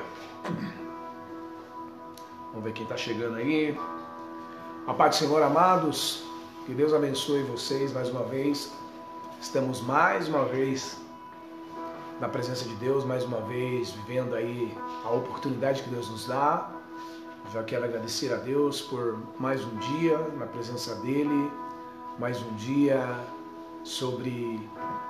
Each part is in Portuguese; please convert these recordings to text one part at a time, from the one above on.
Aleluia. Vamos ver quem está chegando aí. A paz do Senhor, amados. Que Deus abençoe vocês mais uma vez. Estamos mais uma vez na presença de Deus, mais uma vez vivendo aí a oportunidade que Deus nos dá. Já quero agradecer a Deus por mais um dia na presença dEle, mais um dia sobre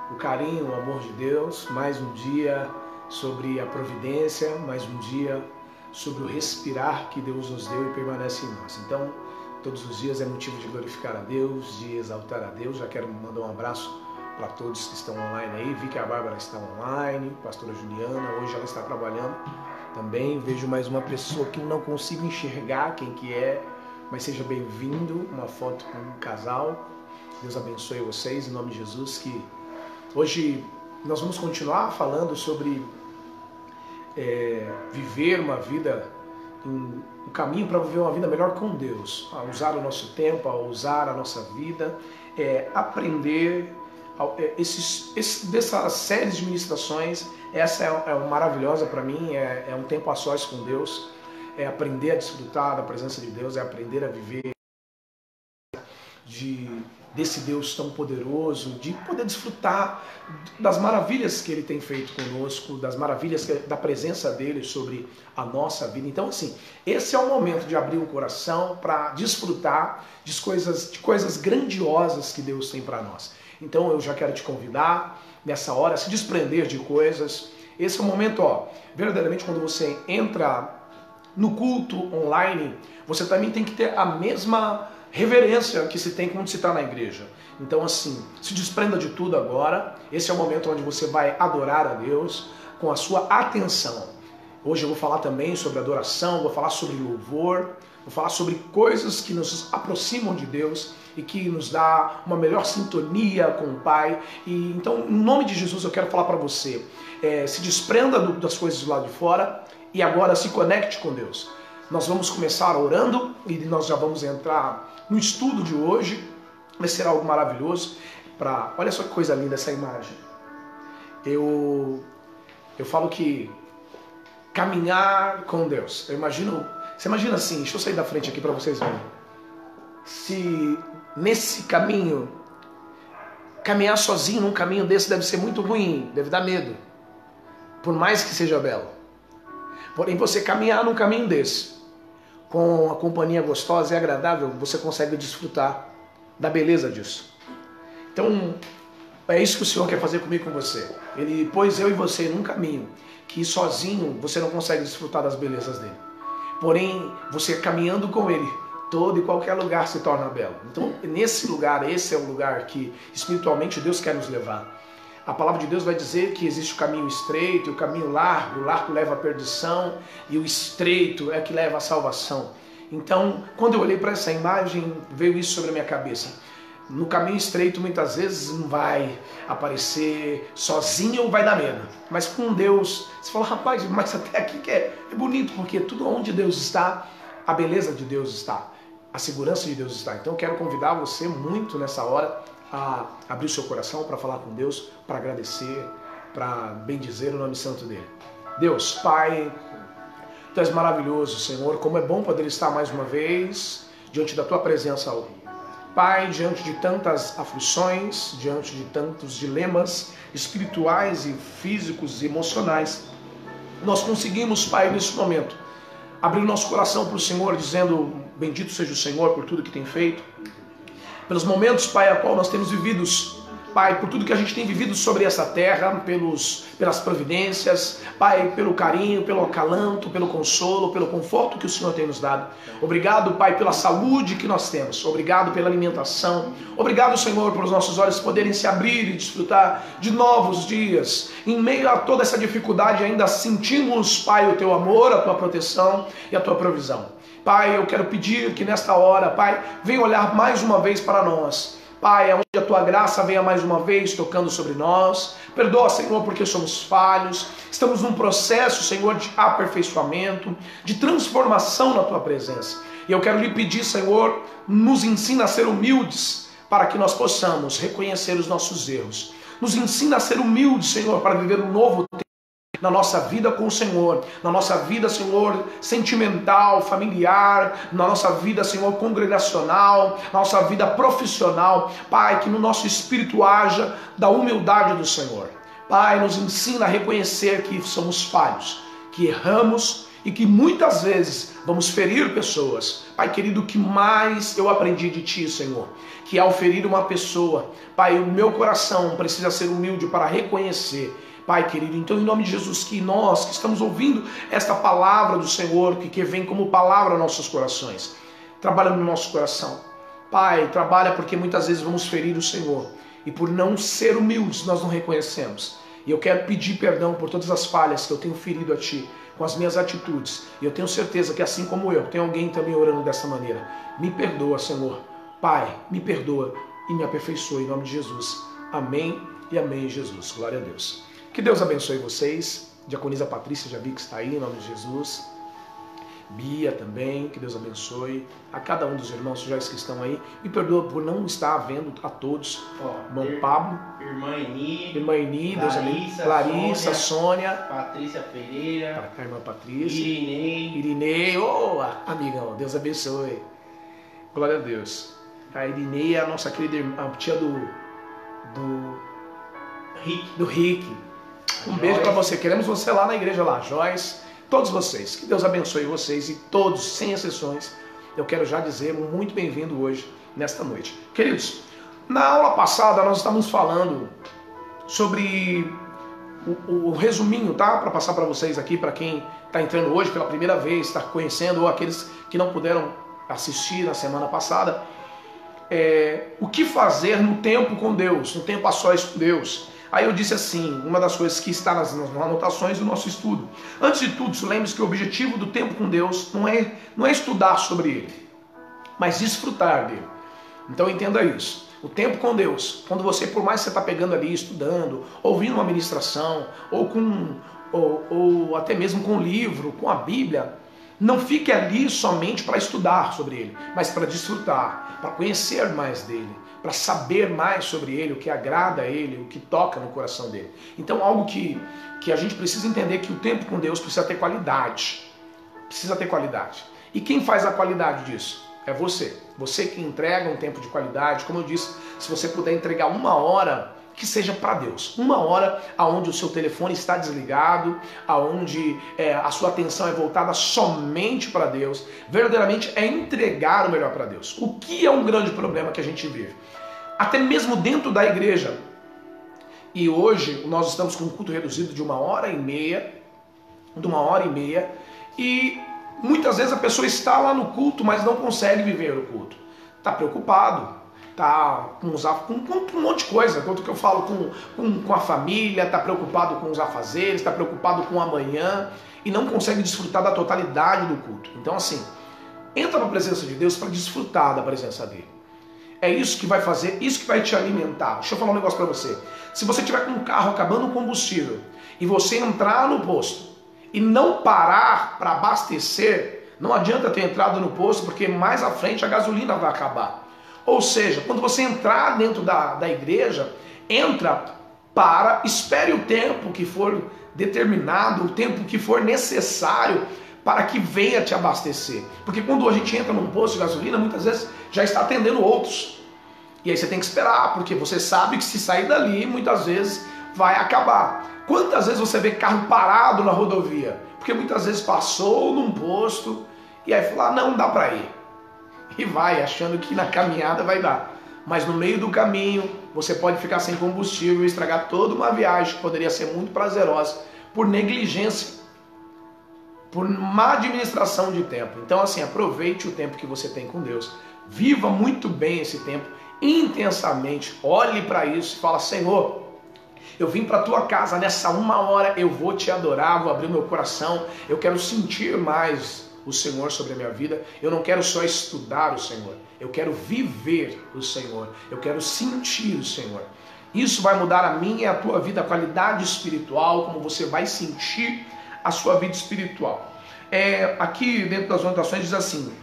o carinho, o amor de Deus, mais um dia sobre a providência, mais um dia sobre o respirar que Deus nos deu e permanece em nós. Então, todos os dias é motivo de glorificar a Deus, de exaltar a Deus. Já quero mandar um abraço para todos que estão online aí. Vi que a Bárbara está online, a pastora Juliana, hoje ela está trabalhando também. Vejo mais uma pessoa que não consigo enxergar quem que é, mas seja bem-vindo, uma foto com um casal. Deus abençoe vocês, em nome de Jesus, que hoje nós vamos continuar falando sobre viver uma vida, um caminho para viver uma vida melhor com Deus, a usar o nosso tempo, a usar a nossa vida, aprender dessas séries de ministrações. Essa é maravilhosa para mim, é um tempo a sós com Deus, é aprender a desfrutar da presença de Deus, é aprender a viver desse Deus tão poderoso, de poder desfrutar das maravilhas que Ele tem feito conosco, das maravilhas da presença dEle sobre a nossa vida. Então, assim, esse é o momento de abrir o coração para desfrutar de coisas grandiosas que Deus tem para nós. Então, eu já quero te convidar, nessa hora, a se desprender de coisas. Esse é o momento, verdadeiramente, quando você entra no culto online, você também tem que ter a mesma reverência que se tem quando se está na igreja. Então, assim, se desprenda de tudo agora. Esse é o momento onde você vai adorar a Deus com a sua atenção. Hoje eu vou falar também sobre adoração, vou falar sobre louvor, vou falar sobre coisas que nos aproximam de Deus e que nos dá uma melhor sintonia com o Pai. E então, em nome de Jesus, eu quero falar para você, se desprenda das coisas do lado de fora e agora se conecte com Deus. Nós vamos começar orando e nós já vamos entrar no estudo de hoje. Vai ser algo maravilhoso. Olha só que coisa linda essa imagem. Eu falo que caminhar com Deus. Você imagina assim, deixa eu sair da frente aqui para vocês verem. Se nesse caminho, caminhar sozinho num caminho desse deve ser muito ruim, deve dar medo, por mais que seja belo. Porém, você caminhar num caminho desse, com a companhia gostosa e agradável, você consegue desfrutar da beleza disso. Então, é isso que o Senhor quer fazer comigo e com você. Ele pôs eu e você num caminho que sozinho você não consegue desfrutar das belezas dele. Porém, você caminhando com ele, todo e qualquer lugar se torna belo. Então, nesse lugar, esse é o lugar que espiritualmente Deus quer nos levar. A palavra de Deus vai dizer que existe o caminho estreito e o caminho largo. O largo leva à perdição e o estreito é que leva à salvação. Então, quando eu olhei para essa imagem, veio isso sobre a minha cabeça. No caminho estreito, muitas vezes não vai aparecer sozinho, vai dar medo. Mas com Deus, você fala, rapaz, mas até aqui que é bonito, porque tudo onde Deus está, a beleza de Deus está, a segurança de Deus está. Então, eu quero convidar você muito nessa hora a abrir o seu coração para falar com Deus, para agradecer, para bendizer o nome santo dele. Deus, Pai, Tu és maravilhoso, Senhor, como é bom poder estar mais uma vez diante da Tua presença, Pai, diante de tantas aflições, diante de tantos dilemas espirituais e físicos e emocionais. Nós conseguimos, Pai, nesse momento, abrir nosso coração para o Senhor, dizendo, bendito seja o Senhor por tudo que tem feito, pelos momentos, Pai, a qual nós temos vivido, Pai, por tudo que a gente tem vivido sobre essa terra, pelas providências, Pai, pelo carinho, pelo acalanto, pelo consolo, pelo conforto que o Senhor tem nos dado. Obrigado, Pai, pela saúde que nós temos. Obrigado pela alimentação. Obrigado, Senhor, por os nossos olhos poderem se abrir e desfrutar de novos dias. Em meio a toda essa dificuldade, ainda sentimos, Pai, o Teu amor, a Tua proteção e a Tua provisão. Pai, eu quero pedir que nesta hora, Pai, venha olhar mais uma vez para nós. Pai, onde a Tua graça venha mais uma vez tocando sobre nós. Perdoa, Senhor, porque somos falhos. Estamos num processo, Senhor, de aperfeiçoamento, de transformação na Tua presença. E eu quero lhe pedir, Senhor, nos ensina a ser humildes para que nós possamos reconhecer os nossos erros. Nos ensina a ser humildes, Senhor, para viver um novo tempo. na nossa vida com o Senhor, na nossa vida, Senhor, sentimental, familiar, na nossa vida, Senhor, congregacional, na nossa vida profissional. Pai, que no nosso espírito haja da humildade do Senhor. Pai, nos ensina a reconhecer que somos falhos, que erramos e que muitas vezes vamos ferir pessoas. Pai querido, o que mais eu aprendi de Ti, Senhor, que ao ferir uma pessoa, Pai, o meu coração precisa ser humilde para reconhecer. Pai querido, então em nome de Jesus, que nós que estamos ouvindo esta palavra do Senhor, que vem como palavra aos nossos corações, trabalha no nosso coração. Pai, trabalha porque muitas vezes vamos ferir o Senhor e por não ser humildes nós não reconhecemos. E eu quero pedir perdão por todas as falhas que eu tenho ferido a Ti com as minhas atitudes. E eu tenho certeza que assim como eu, tem alguém também orando dessa maneira. Me perdoa, Senhor. Pai, me perdoa e me aperfeiçoe em nome de Jesus. Amém e amém, Jesus. Glória a Deus. Que Deus abençoe vocês. Diaconisa Patrícia, já vi que está aí, em nome de Jesus. Bia também, que Deus abençoe. A cada um dos irmãos sujais que estão aí. Me perdoa por não estar vendo a todos. Irmão Pablo. Irmã Eni, Deus abençoe. Larissa, Sônia. Patrícia Pereira. A irmã Patrícia. Irinei. Oh, amigão, Deus abençoe. Glória a Deus. A Irinei é a nossa querida irmã, a tia do Rick. Um beijo para você. Queremos você lá na igreja lá, Joyce. Todos vocês. Que Deus abençoe vocês e todos, sem exceções. Eu quero já dizer muito bem-vindo hoje, nesta noite. Queridos, na aula passada nós estávamos falando sobre o resuminho, tá? Para passar para vocês aqui, para quem está entrando hoje pela primeira vez, está conhecendo, ou aqueles que não puderam assistir na semana passada. O que fazer no tempo com Deus, no tempo a sós com Deus. Aí eu disse assim, uma das coisas que está nas anotações do nosso estudo. Antes de tudo, lembre-se que o objetivo do tempo com Deus não é estudar sobre Ele, mas desfrutar dele. Então entenda isso. O tempo com Deus, quando você, por mais que você está pegando ali, estudando, ouvindo uma ministração, ou até mesmo com um livro, com a Bíblia, não fique ali somente para estudar sobre Ele, mas para desfrutar, para conhecer mais dele, para saber mais sobre Ele, o que agrada a Ele, o que toca no coração dele. Então algo que a gente precisa entender, que o tempo com Deus precisa ter qualidade. Precisa ter qualidade. E quem faz a qualidade disso? É você. Você que entrega um tempo de qualidade. Como eu disse, se você puder entregar 1 hora, que seja para Deus. 1 hora onde o seu telefone está desligado, onde a sua atenção é voltada somente para Deus. Verdadeiramente é entregar o melhor para Deus. O que é um grande problema que a gente vive? Até mesmo dentro da igreja. E hoje nós estamos com um culto reduzido de 1h30. E muitas vezes a pessoa está lá no culto, mas não consegue viver o culto. Está preocupado. Tá com um monte de coisa, quanto que eu falo com a família, tá preocupado com os afazeres, tá preocupado com o amanhã e não consegue desfrutar da totalidade do culto. Então assim, entra na presença de Deus para desfrutar da presença dele. É isso que vai fazer, isso que vai te alimentar. Deixa eu falar um negócio para você. Se você tiver com um carro acabando o combustível e você entrar no posto e não parar para abastecer, não adianta ter entrado no posto, porque mais à frente a gasolina vai acabar. Ou seja, quando você entrar dentro da igreja, espere o tempo que for determinado, o tempo que for necessário para que venha te abastecer. Porque quando a gente entra num posto de gasolina, muitas vezes já está atendendo outros. E aí você tem que esperar, porque você sabe que se sair dali, muitas vezes vai acabar. Quantas vezes você vê carro parado na rodovia? Porque muitas vezes passou num posto e aí falou, não dá para ir. E vai, achando que na caminhada vai dar. Mas no meio do caminho, você pode ficar sem combustível e estragar toda uma viagem que poderia ser muito prazerosa por negligência, por má administração de tempo. Então assim, aproveite o tempo que você tem com Deus. Viva muito bem esse tempo, intensamente. Olhe para isso e fala, Senhor, eu vim para a tua casa nessa 1 hora, eu vou te adorar, vou abrir meu coração, eu quero sentir mais o Senhor sobre a minha vida. Eu não quero só estudar o Senhor, eu quero viver o Senhor, eu quero sentir o Senhor. Isso vai mudar a minha e a tua vida, a qualidade espiritual, como você vai sentir a sua vida espiritual. Aqui dentro das anotações diz assim,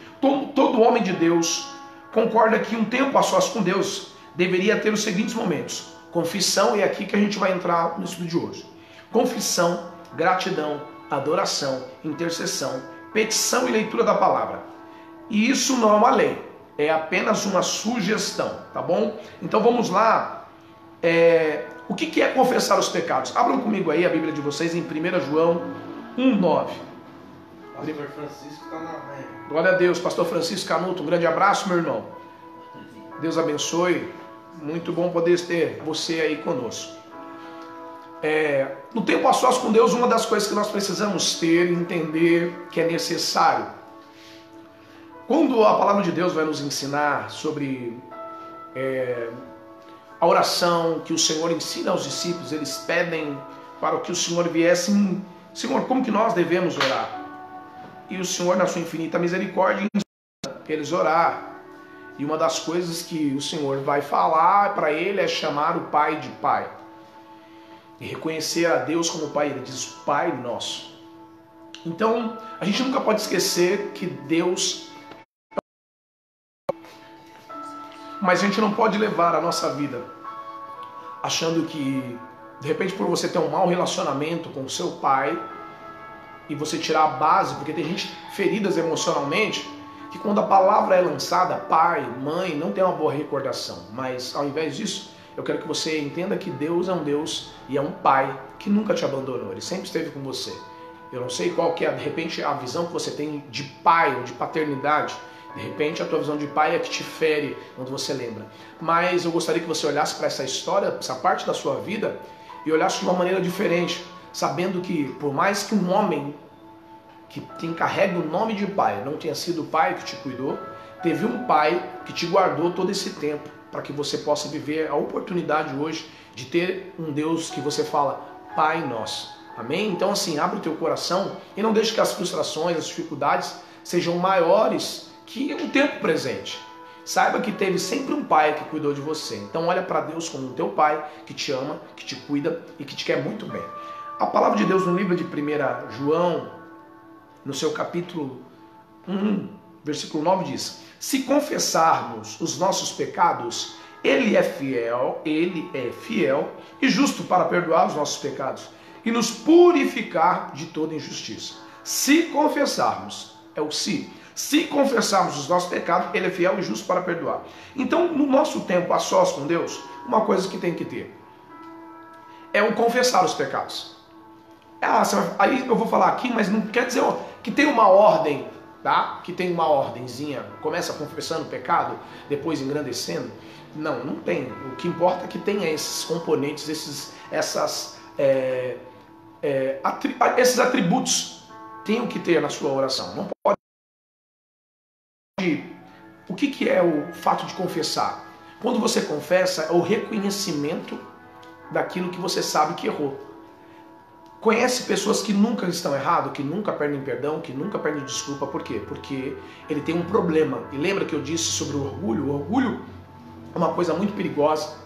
todo homem de Deus concorda que um tempo a sós com Deus deveria ter os seguintes momentos: confissão, e é aqui que a gente vai entrar no estudo de hoje. Confissão, gratidão, adoração, intercessão, petição e leitura da palavra. E isso não é uma lei, é apenas uma sugestão, tá bom? Então vamos lá. O que é confessar os pecados? Abram comigo aí a Bíblia de vocês em 1 João 1,9. Pastor Francisco está na mãe. Glória a Deus, pastor Francisco Canuto, um grande abraço, meu irmão. Deus abençoe. Muito bom poder ter você aí conosco. No tempo a sós com Deus, uma das coisas que nós precisamos ter e entender que é necessário. Quando a palavra de Deus vai nos ensinar sobre a oração que o Senhor ensina aos discípulos, eles pedem para que o Senhor viesse. Senhor, como que nós devemos orar? E o Senhor, na sua infinita misericórdia, ensina eles orar. E uma das coisas que o Senhor vai falar para ele é chamar o Pai de Pai. E reconhecer a Deus como Pai. Ele diz, Pai nosso. Então, a gente nunca pode esquecer que Deus... Mas a gente não pode levar a nossa vida achando que, de repente, por você ter um mau relacionamento com o seu pai e você tirar a base, porque tem gente feridas emocionalmente, que quando a palavra é lançada, pai, mãe, não tem uma boa recordação. Mas, ao invés disso, eu quero que você entenda que Deus é um Deus e é um Pai que nunca te abandonou. Ele sempre esteve com você. Eu não sei qual que é, de repente, a visão que você tem de pai ou de paternidade. De repente, a tua visão de pai é que te fere quando você lembra. Mas eu gostaria que você olhasse para essa história, essa parte da sua vida, e olhasse de uma maneira diferente, sabendo que, por mais que um homem que quem carrega o nome de pai não tenha sido o pai que te cuidou, teve um pai que te guardou todo esse tempo para que você possa viver a oportunidade hoje de ter um Deus que você fala, Pai Nosso. Amém? Então assim, abre o teu coração e não deixe que as frustrações, as dificuldades sejam maiores que o tempo presente. Saiba que teve sempre um pai que cuidou de você. Então olha para Deus como um teu pai que te ama, que te cuida e que te quer muito bem. A palavra de Deus no livro de 1 João, no seu capítulo 1, versículo 9 diz, se confessarmos os nossos pecados, Ele é fiel e justo para perdoar os nossos pecados e nos purificar de toda injustiça. Se confessarmos, é o se confessarmos os nossos pecados, Ele é fiel e justo para perdoar. Então, no nosso tempo a sós com Deus, uma coisa que tem que ter é o confessar os pecados. Aí eu vou falar aqui, mas não quer dizer que tem uma ordem, tá? Que tem uma ordenzinha, começa confessando o pecado, depois engrandecendo. Não, não tem. O que importa é que tenha esses componentes, esses atributos tem que ter na sua oração. Não pode. O que é o fato de confessar? Quando você confessa, é o reconhecimento daquilo que você sabe que errou. Conhece pessoas que nunca estão erradas, que nunca perdem perdão, que nunca perdem desculpa. Por quê? Porque ele tem um problema. E lembra que eu disse sobre o orgulho? O orgulho é uma coisa muito perigosa,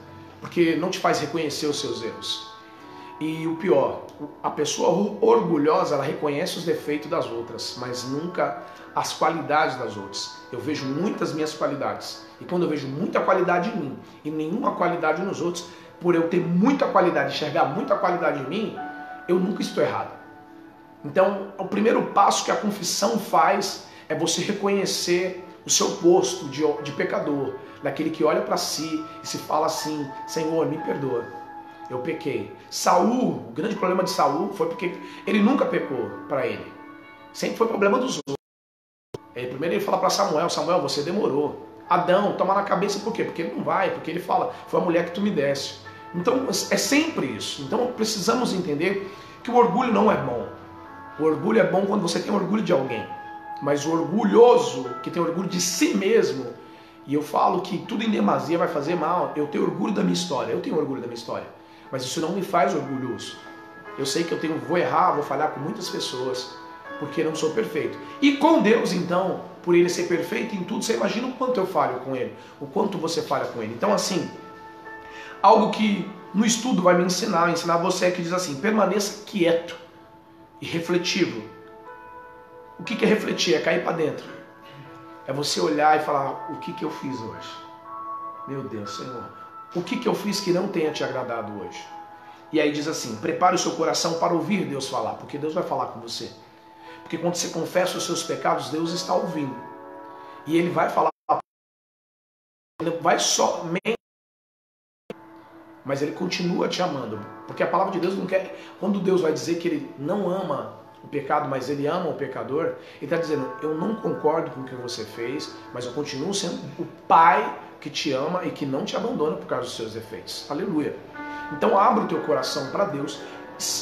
porque não te faz reconhecer os seus erros. E o pior, a pessoa orgulhosa, ela reconhece os defeitos das outras, mas nunca as qualidades das outras. Eu vejo muitas minhas qualidades. E quando eu vejo muita qualidade em mim e nenhuma qualidade nos outros, por eu ter muita qualidade, enxergar muita qualidade em mim, eu nunca estou errado. Então, o primeiro passo que a confissão faz é você reconhecer o seu posto de pecador, daquele que olha para si e se fala assim, Senhor, me perdoa, eu pequei. Saul, o grande problema de Saul foi porque ele nunca pecou para ele. Sempre foi problema dos outros. Primeiro ele fala para Samuel, Samuel, você demorou. Adão, toma na cabeça por quê? Porque ele não vai, porque ele fala, foi a mulher que tu me deste. Então é sempre isso. Então precisamos entender que o orgulho não é bom. O orgulho é bom quando você tem orgulho de alguém. Mas o orgulhoso, que tem orgulho de si mesmo, e eu falo que tudo em demasia vai fazer mal, eu tenho orgulho da minha história, eu tenho orgulho da minha história. Mas isso não me faz orgulhoso. Eu sei que vou errar, vou falhar com muitas pessoas, porque não sou perfeito. E com Deus, então, por Ele ser perfeito em tudo, você imagina o quanto eu falho com Ele, o quanto você falha com Ele. Então assim, algo que no estudo vai me ensinar você que diz assim, permaneça quieto e refletivo. O que é refletir? É cair para dentro. É você olhar e falar, o que eu fiz hoje? Meu Deus, Senhor, o que eu fiz que não tenha te agradado hoje? E aí diz assim, prepare o seu coração para ouvir Deus falar, porque Deus vai falar com você. Porque quando você confessa os seus pecados, Deus está ouvindo. E Ele vai falar, Ele vai somente, mas Ele continua te amando. Porque a palavra de Deus não quer, quando Deus vai dizer que Ele não ama o pecado, mas Ele ama o pecador, Ele está dizendo, eu não concordo com o que você fez, mas eu continuo sendo o Pai que te ama e que não te abandona por causa dos seus defeitos. Aleluia. Então abra o teu coração para Deus,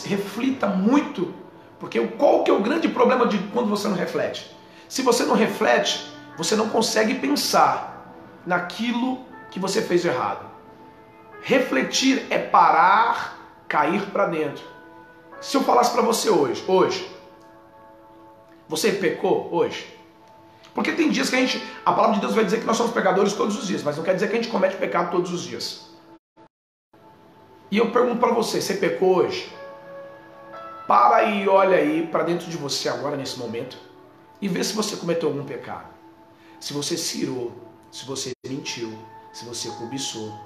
reflita muito, porque qual que é o grande problema de quando você não reflete? Se você não reflete, você não consegue pensar naquilo que você fez de errado. Refletir é parar, cair para dentro. Se eu falasse para você hoje, você pecou hoje? Porque tem dias que a palavra de Deus vai dizer que nós somos pecadores todos os dias, mas não quer dizer que a gente comete pecado todos os dias. E eu pergunto para você, você pecou hoje? Para e olha aí para dentro de você agora, nesse momento, e vê se você cometeu algum pecado. Se você cirou, se você mentiu, se você cobiçou,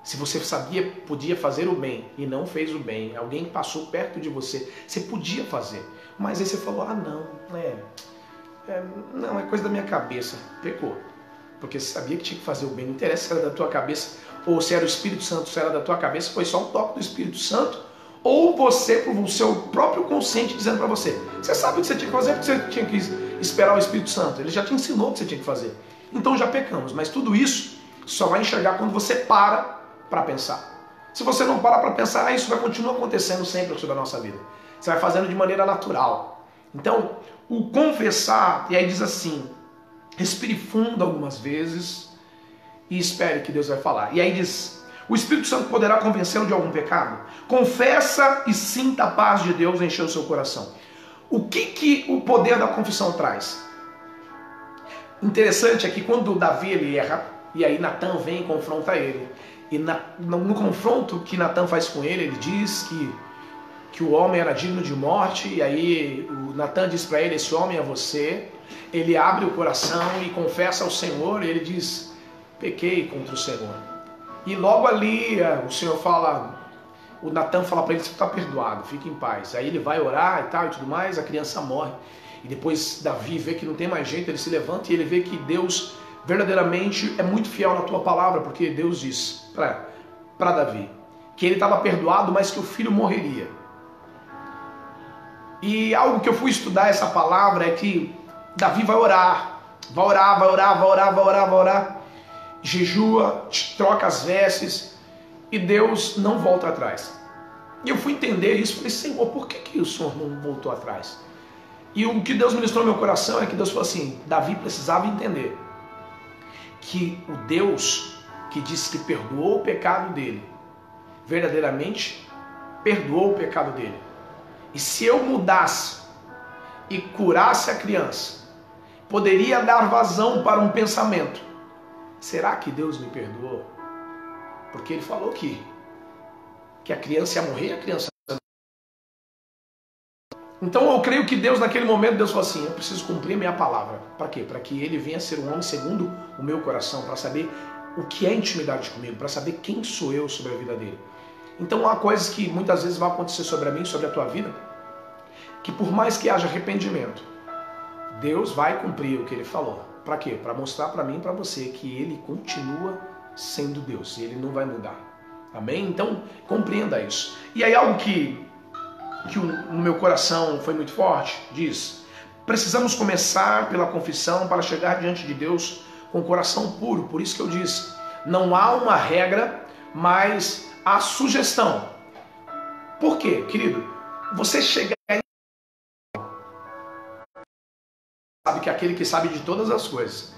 se você sabia, podia fazer o bem e não fez o bem, alguém passou perto de você, você podia fazer, mas aí você falou, não, é coisa da minha cabeça, pecou. Porque você sabia que tinha que fazer o bem, não interessa se era da tua cabeça, ou se era o Espírito Santo, se era da tua cabeça, foi só um toque do Espírito Santo, ou você, por o seu próprio consciente, dizendo para você, você sabe o que você tinha que fazer, porque você tinha que esperar o Espírito Santo, ele já te ensinou o que você tinha que fazer. Então já pecamos, mas tudo isso só vai enxergar quando você para pensar. Se você não parar para pensar, isso vai continuar acontecendo sempre sobre a nossa vida. Você vai fazendo de maneira natural. Então, o confessar, e aí diz assim, respire fundo algumas vezes e espere que Deus vai falar. E aí diz, o Espírito Santo poderá convencê-lo de algum pecado? Confessa e sinta a paz de Deus encher o seu coração. O que o poder da confissão traz? Interessante é que quando Davi ele erra, e aí Natan vem e confronta ele. E no confronto que Natan faz com ele, ele diz que o homem era digno de morte, e aí o Natan diz para ele, esse homem é você. Ele abre o coração e confessa ao Senhor, e ele diz, pequei contra o Senhor. E logo ali o Senhor fala, o Natan fala para ele, você está perdoado, fique em paz. Aí ele vai orar e tal e tudo mais, a criança morre. E depois Davi vê que não tem mais jeito, ele se levanta e ele vê que Deus verdadeiramente é muito fiel na tua palavra, porque Deus diz para Davi que ele estava perdoado, mas que o filho morreria. E algo que eu fui estudar essa palavra é que Davi vai orar, jejua, troca as vestes e Deus não volta atrás. E eu fui entender isso, falei, Senhor, por que o Senhor não voltou atrás? E o que Deus ministrou no meu coração é que Deus falou assim, Davi precisava entender que o Deus que disse que perdoou o pecado dele, verdadeiramente perdoou o pecado dele. E se eu mudasse e curasse a criança, poderia dar vazão para um pensamento. Será que Deus me perdoou? Porque ele falou que a criança ia morrer, a criança... Então eu creio que Deus, naquele momento, Deus falou assim, eu preciso cumprir minha palavra. Para quê? Para que ele venha ser um homem segundo o meu coração, para saber o que é intimidade comigo, para saber quem sou eu sobre a vida dele. Então há coisas que muitas vezes vão acontecer sobre a mim, sobre a tua vida, que por mais que haja arrependimento, Deus vai cumprir o que ele falou. Para quê? Para mostrar para mim e para você que ele continua sendo Deus, e ele não vai mudar. Amém? Então compreenda isso. E aí algo que no meu coração foi muito forte, diz, precisamos começar pela confissão para chegar diante de Deus com o coração puro. Por isso que eu disse, não há uma regra, mas há sugestão. Por quê, querido? Você chegar sabe que é aquele que sabe de todas as coisas,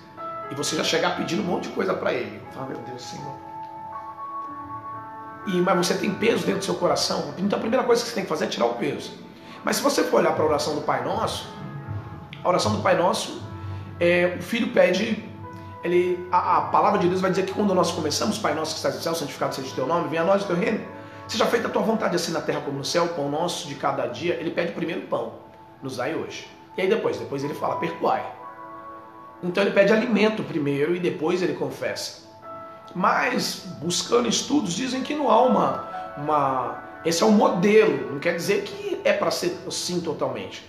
e você já chegar pedindo um monte de coisa para ele. Fala, meu Deus, Senhor. Mas você tem peso dentro do seu coração, então a primeira coisa que você tem que fazer é tirar o peso. Mas se você for olhar para a oração do Pai Nosso, a oração do Pai Nosso, o filho pede, a palavra de Deus vai dizer que quando nós começamos, Pai Nosso que estás no céu, santificado seja o teu nome, venha a nós o teu reino, seja feita a tua vontade assim na terra como no céu, o pão nosso de cada dia. Ele pede primeiro o pão, nos dai hoje. E aí depois ele fala, perdoai. Então ele pede alimento primeiro e depois ele confessa. Mas, buscando estudos, dizem que não há esse é um modelo, não quer dizer que é para ser assim totalmente.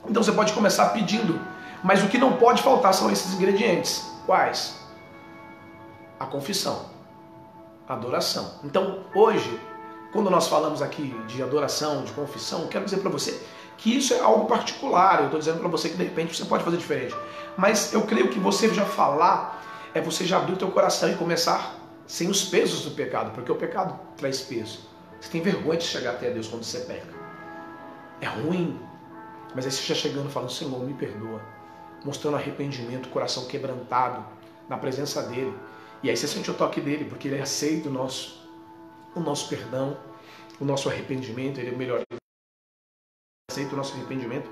Então você pode começar pedindo, mas o que não pode faltar são esses ingredientes. Quais? A confissão, a adoração. Então hoje, quando nós falamos aqui de adoração, de confissão, quero dizer para você que isso é algo particular. Eu estou dizendo para você que de repente você pode fazer diferente. Mas eu creio que você já falar é você já abrir o teu coração e começar sem os pesos do pecado, porque o pecado traz peso. Você tem vergonha de chegar até Deus quando você peca. É ruim. Mas aí você já chegando falando, Senhor, me perdoa. Mostrando arrependimento, coração quebrantado na presença dele. E aí você sente o toque dele, porque ele aceita o nosso perdão, o nosso arrependimento, ele é melhor. Ele aceita o nosso arrependimento.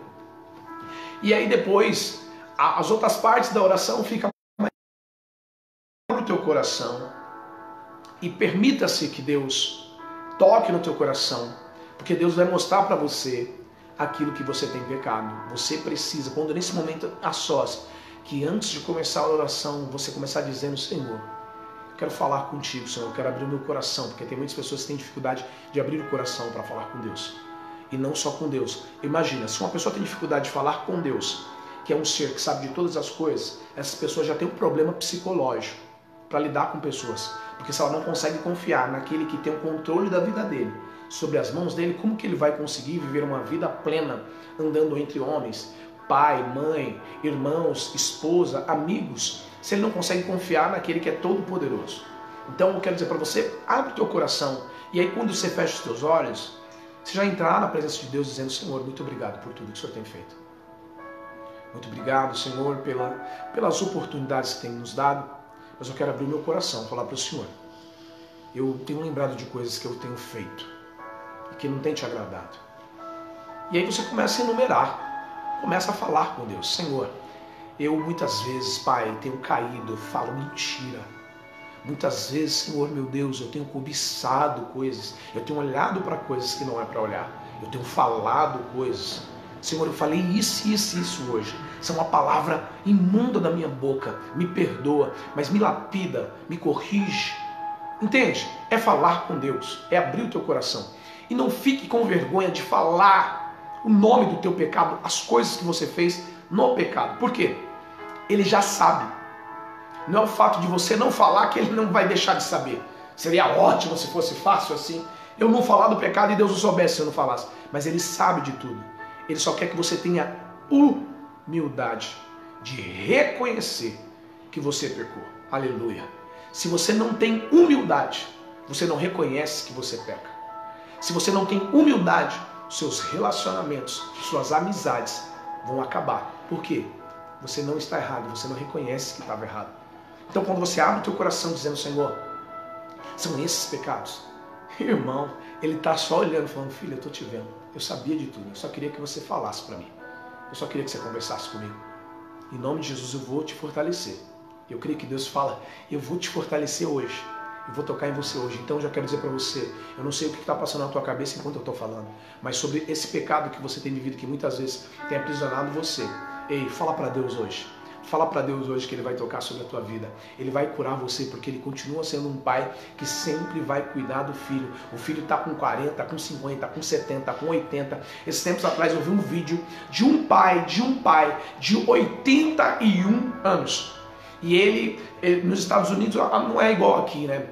E aí depois, as outras partes da oração ficam mais no teu coração. E permita-se que Deus toque no teu coração, porque Deus vai mostrar para você aquilo que você tem pecado. Você precisa, quando nesse momento a sós, que antes de começar a oração, você começar dizendo, Senhor, eu quero falar contigo, Senhor, eu quero abrir o meu coração, porque tem muitas pessoas que têm dificuldade de abrir o coração para falar com Deus. E não só com Deus. Imagina, se uma pessoa tem dificuldade de falar com Deus, que é um ser que sabe de todas as coisas, essa pessoa já tem um problema psicológico para lidar com pessoas. Porque se ela não consegue confiar naquele que tem o controle da vida dele, sobre as mãos dele, como que ele vai conseguir viver uma vida plena, andando entre homens, pai, mãe, irmãos, esposa, amigos, se ele não consegue confiar naquele que é todo poderoso? Então eu quero dizer para você, abre o teu coração, e aí quando você fecha os teus olhos, você já entrar na presença de Deus dizendo, Senhor, muito obrigado por tudo que o Senhor tem feito. Muito obrigado, Senhor, pelas oportunidades que tem nos dado, mas eu quero abrir meu coração, falar para o Senhor, eu tenho lembrado de coisas que eu tenho feito, que não tem te agradado. E aí você começa a enumerar, começa a falar com Deus, Senhor, eu muitas vezes, Pai, tenho caído, falo mentira. Muitas vezes, Senhor, meu Deus, eu tenho cobiçado coisas, eu tenho olhado para coisas que não é para olhar, eu tenho falado coisas. Senhor, eu falei isso hoje. Isso é uma palavra imunda da minha boca. Me perdoa, mas me lapida, me corrige. Entende? É falar com Deus, é abrir o teu coração. E não fique com vergonha de falar o nome do teu pecado, as coisas que você fez no pecado. Por quê? Ele já sabe. Não é o fato de você não falar que ele não vai deixar de saber. Seria ótimo se fosse fácil assim. Eu não falar do pecado e Deus não soubesse se eu não falasse. Mas ele sabe de tudo. Ele só quer que você tenha humildade de reconhecer que você pecou. Aleluia. Se você não tem humildade, você não reconhece que você peca. Se você não tem humildade, seus relacionamentos, suas amizades vão acabar. Por quê? Você não está errado, você não reconhece que estava errado. Então quando você abre o teu coração dizendo, Senhor, são esses pecados, irmão, ele está só olhando, falando, filho, eu estou te vendo, eu sabia de tudo, eu só queria que você falasse para mim, eu só queria que você conversasse comigo. Em nome de Jesus eu vou te fortalecer. Eu creio que Deus fala, eu vou te fortalecer hoje, eu vou tocar em você hoje. Então eu já quero dizer para você, eu não sei o que está passando na tua cabeça enquanto eu estou falando, mas sobre esse pecado que você tem vivido, que muitas vezes tem aprisionado você. Ei, fala para Deus hoje. Fala para Deus hoje que Ele vai tocar sobre a tua vida. Ele vai curar você, porque Ele continua sendo um pai que sempre vai cuidar do filho. O filho está com 40, com 50, com 70, com 80. Esses tempos atrás eu vi um vídeo de um pai de 81 anos. E ele, nos Estados Unidos, não é igual aqui, né?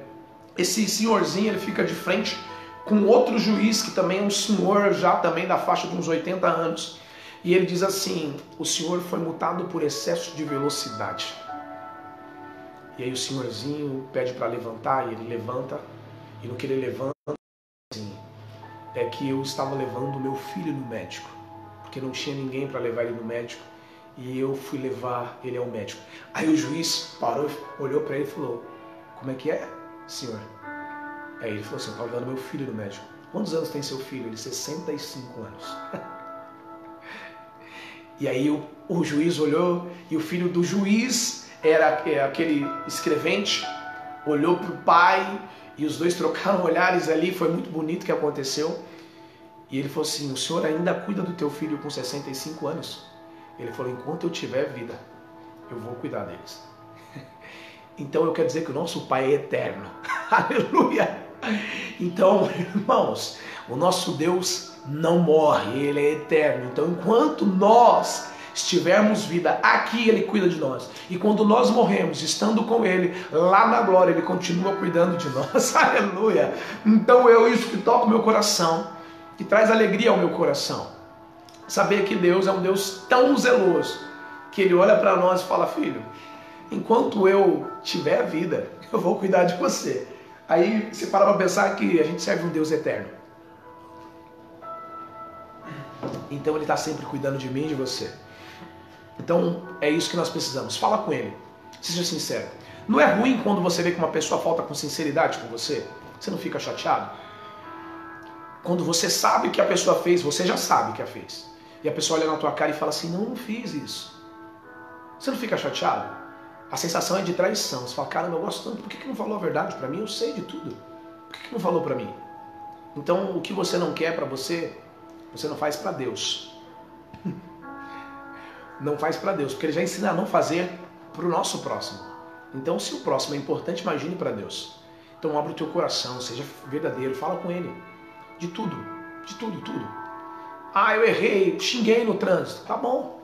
Esse senhorzinho, ele fica de frente com outro juiz, que também é um senhor já também da faixa de uns 80 anos. E ele diz assim, o senhor foi multado por excesso de velocidade. E aí o senhorzinho pede para levantar, e ele levanta. E no que ele levanta, assim, é que eu estava levando o meu filho no médico. Porque não tinha ninguém para levar ele no médico. E eu fui levar ele ao médico. Aí o juiz parou, olhou para ele e falou, como é que é, senhor? Aí ele falou assim, eu estava levando meu filho no médico. Quantos anos tem seu filho? Ele, 65 anos. E aí o juiz olhou, e o filho do juiz era aquele escrevente, olhou para o pai, e os dois trocaram olhares ali, foi muito bonito o que aconteceu. E ele falou assim, o senhor ainda cuida do teu filho com 65 anos? Ele falou, enquanto eu tiver vida, eu vou cuidar deles. Então eu quero dizer que o nosso Pai é eterno. Aleluia! Então, irmãos, o nosso Deus não morre, Ele é eterno. Então, enquanto nós estivermos vida aqui, Ele cuida de nós. E quando nós morremos, estando com Ele, lá na glória, Ele continua cuidando de nós. Aleluia! Então, isso que toca o meu coração, que traz alegria ao meu coração. Saber que Deus é um Deus tão zeloso, que Ele olha para nós e fala: filho, enquanto eu tiver vida, eu vou cuidar de você. Aí você para pensar que a gente serve um Deus eterno. Então Ele está sempre cuidando de mim e de você. Então é isso que nós precisamos. Fala com Ele. Seja sincero. Não é ruim quando você vê que uma pessoa falta com sinceridade com você? Você não fica chateado? Quando você sabe o que a pessoa fez, você já sabe que a fez. E a pessoa olha na tua cara e fala assim: não fiz isso. Você não fica chateado? A sensação é de traição. Você fala: caramba, eu gosto tanto, por que não falou a verdade para mim? Eu sei de tudo. Por que não falou para mim? Então, o que você não quer para você, você não faz para Deus. Não faz para Deus, porque Ele já ensina a não fazer para o nosso próximo. Então, se o próximo é importante, imagine para Deus. Então, abre o teu coração, seja verdadeiro, fala com Ele. De tudo, tudo. Ah, eu errei, xinguei no trânsito. Tá bom.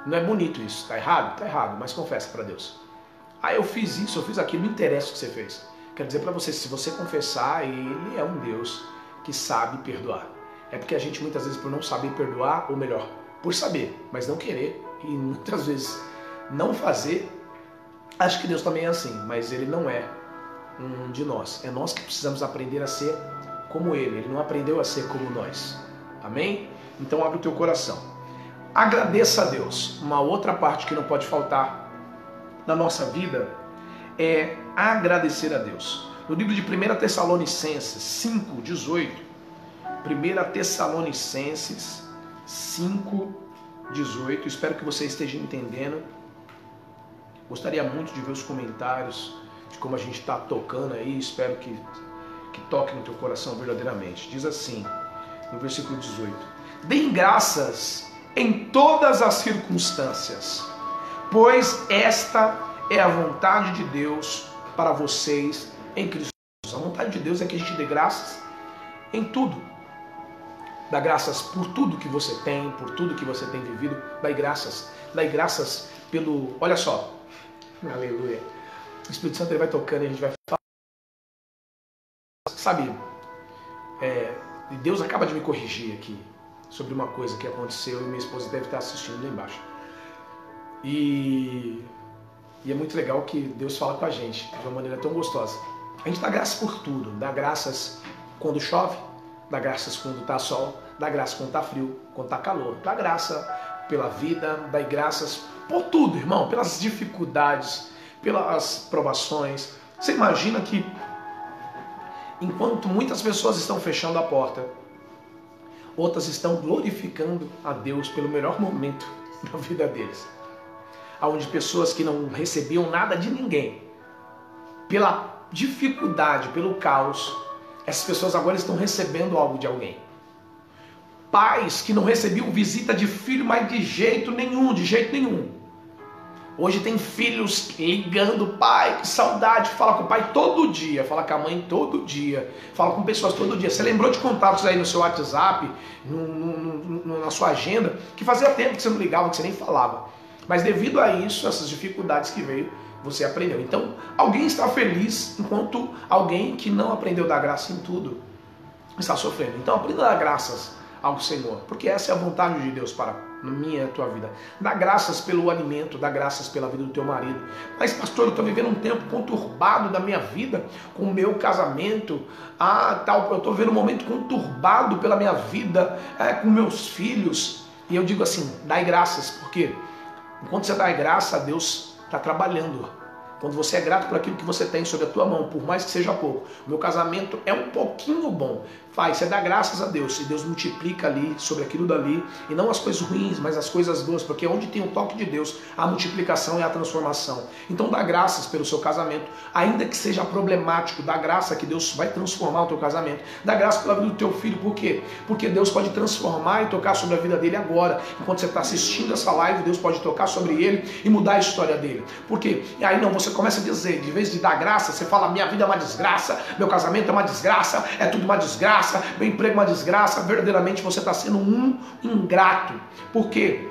Não é bonito isso. Tá errado? Tá errado, mas confessa para Deus. Ah, eu fiz isso, eu fiz aquilo, não interessa o que você fez. Quero dizer para você, se você confessar, Ele é um Deus que sabe perdoar. É porque a gente muitas vezes, por não saber perdoar, ou melhor, por saber, mas não querer, e muitas vezes não fazer, acho que Deus também é assim, mas Ele não é um de nós. É nós que precisamos aprender a ser como Ele. Ele não aprendeu a ser como nós. Amém? Então abre o teu coração. Agradeça a Deus. Uma outra parte que não pode faltar na nossa vida é agradecer a Deus. No livro de 1 Tessalonicenses 5:18, 1 Tessalonicenses 5:18, espero que você esteja entendendo. Gostaria muito de ver os comentários de como a gente está tocando aí, espero que toque no teu coração verdadeiramente. Diz assim, no versículo 18: deem graças em todas as circunstâncias, pois esta é a vontade de Deus para vocês em Cristo Jesus. A vontade de Deus é que a gente dê graças em tudo. Dá graças por tudo que você tem, por tudo que você tem vivido. Dá graças pelo... Olha só, aleluia. O Espírito Santo ele vai tocando e a gente vai falar. Sabe, Deus acaba de me corrigir aqui sobre uma coisa que aconteceu e minha esposa deve estar assistindo lá embaixo. E é muito legal que Deus fala com a gente de uma maneira tão gostosa. A gente dá graças por tudo. Dá graças quando chove, dá graças quando está sol, dá graças quando está frio, quando está calor. Dá graça pela vida, dá graças por tudo, irmão. Pelas dificuldades, pelas provações. Você imagina que enquanto muitas pessoas estão fechando a porta, outras estão glorificando a Deus pelo melhor momento da vida deles. Onde pessoas que não recebiam nada de ninguém, pela dificuldade, pelo caos, essas pessoas agora estão recebendo algo de alguém. Pais que não recebiam visita de filho, mas de jeito nenhum. Hoje tem filhos ligando: pai, que saudade, fala com o pai todo dia, fala com a mãe todo dia, fala com pessoas todo dia. Você lembrou de contatos aí no seu WhatsApp, na sua agenda, que fazia tempo que você não ligava, que você nem falava. Mas devido a isso, essas dificuldades que veio, você aprendeu. Então, alguém está feliz, enquanto alguém que não aprendeu a dar graça em tudo está sofrendo. Então, aprenda a dar graças ao Senhor, porque essa é a vontade de Deus para a minha e a tua vida. Dá graças pelo alimento, dá graças pela vida do teu marido. Mas, pastor, eu estou vivendo um tempo conturbado da minha vida, com o meu casamento. Eu estou vivendo um momento conturbado pela minha vida, com meus filhos. E eu digo assim, dai graças, porque enquanto você dá graça, Deus está trabalhando. Quando você é grato por aquilo que você tem sobre a tua mão, por mais que seja pouco. O meu casamento é um pouquinho bom. Você dá graças a Deus, e Deus multiplica ali, sobre aquilo dali, e não as coisas ruins, mas as coisas boas, porque onde tem o toque de Deus, a multiplicação e a transformação. Então dá graças pelo seu casamento, ainda que seja problemático, dá graça que Deus vai transformar o teu casamento. Dá graça pela vida do teu filho, por quê? Porque Deus pode transformar e tocar sobre a vida dele agora. Enquanto você está assistindo essa live, Deus pode tocar sobre ele e mudar a história dele. Por quê? E aí não, você começa a dizer, de vez de dar graça, você fala, minha vida é uma desgraça, meu casamento é uma desgraça, é tudo uma desgraça, meu emprego é uma desgraça, verdadeiramente você está sendo um ingrato. Por quê?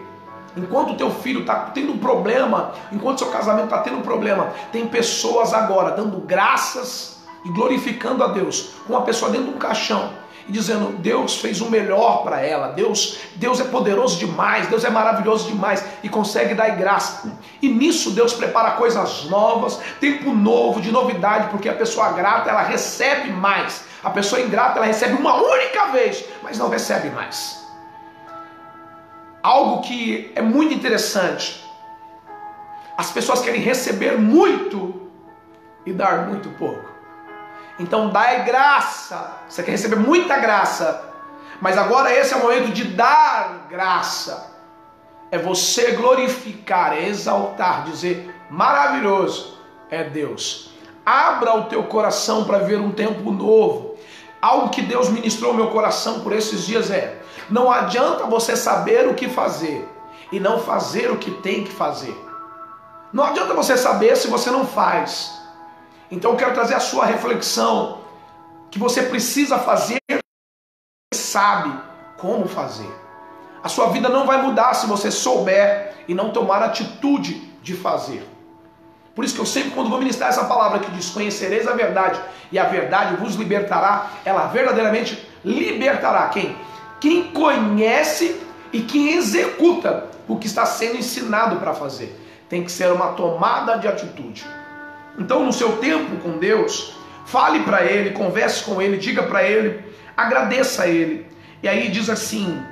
Enquanto o teu filho está tendo um problema, enquanto seu casamento está tendo um problema, tem pessoas agora dando graças e glorificando a Deus, com uma pessoa dentro de um caixão, e dizendo, Deus fez o melhor para ela, Deus é poderoso demais, Deus é maravilhoso demais, e consegue dar graça. E nisso Deus prepara coisas novas, tempo novo, de novidade, porque a pessoa grata, ela recebe mais. A pessoa ingrata, ela recebe uma única vez, mas não recebe mais. Algo que é muito interessante, as pessoas querem receber muito e dar muito pouco. Então dai graça, você quer receber muita graça, mas agora esse é o momento de dar graça. É você glorificar, é exaltar, dizer, maravilhoso é Deus. Abra o teu coração para ver um tempo novo. Algo que Deus ministrou ao meu coração por esses dias é, não adianta você saber o que fazer e não fazer o que tem que fazer. Não adianta você saber se você não faz. Então eu quero trazer a sua reflexão, que você precisa fazer, você sabe como fazer. A sua vida não vai mudar se você souber e não tomar atitude de fazer. Por isso que eu sempre, quando vou ministrar essa palavra que diz, conhecereis a verdade e a verdade vos libertará, ela verdadeiramente libertará quem? Quem conhece e quem executa o que está sendo ensinado para fazer. Tem que ser uma tomada de atitude. Então, no seu tempo com Deus, fale para Ele, converse com Ele, diga para Ele, agradeça a Ele. E aí diz assim,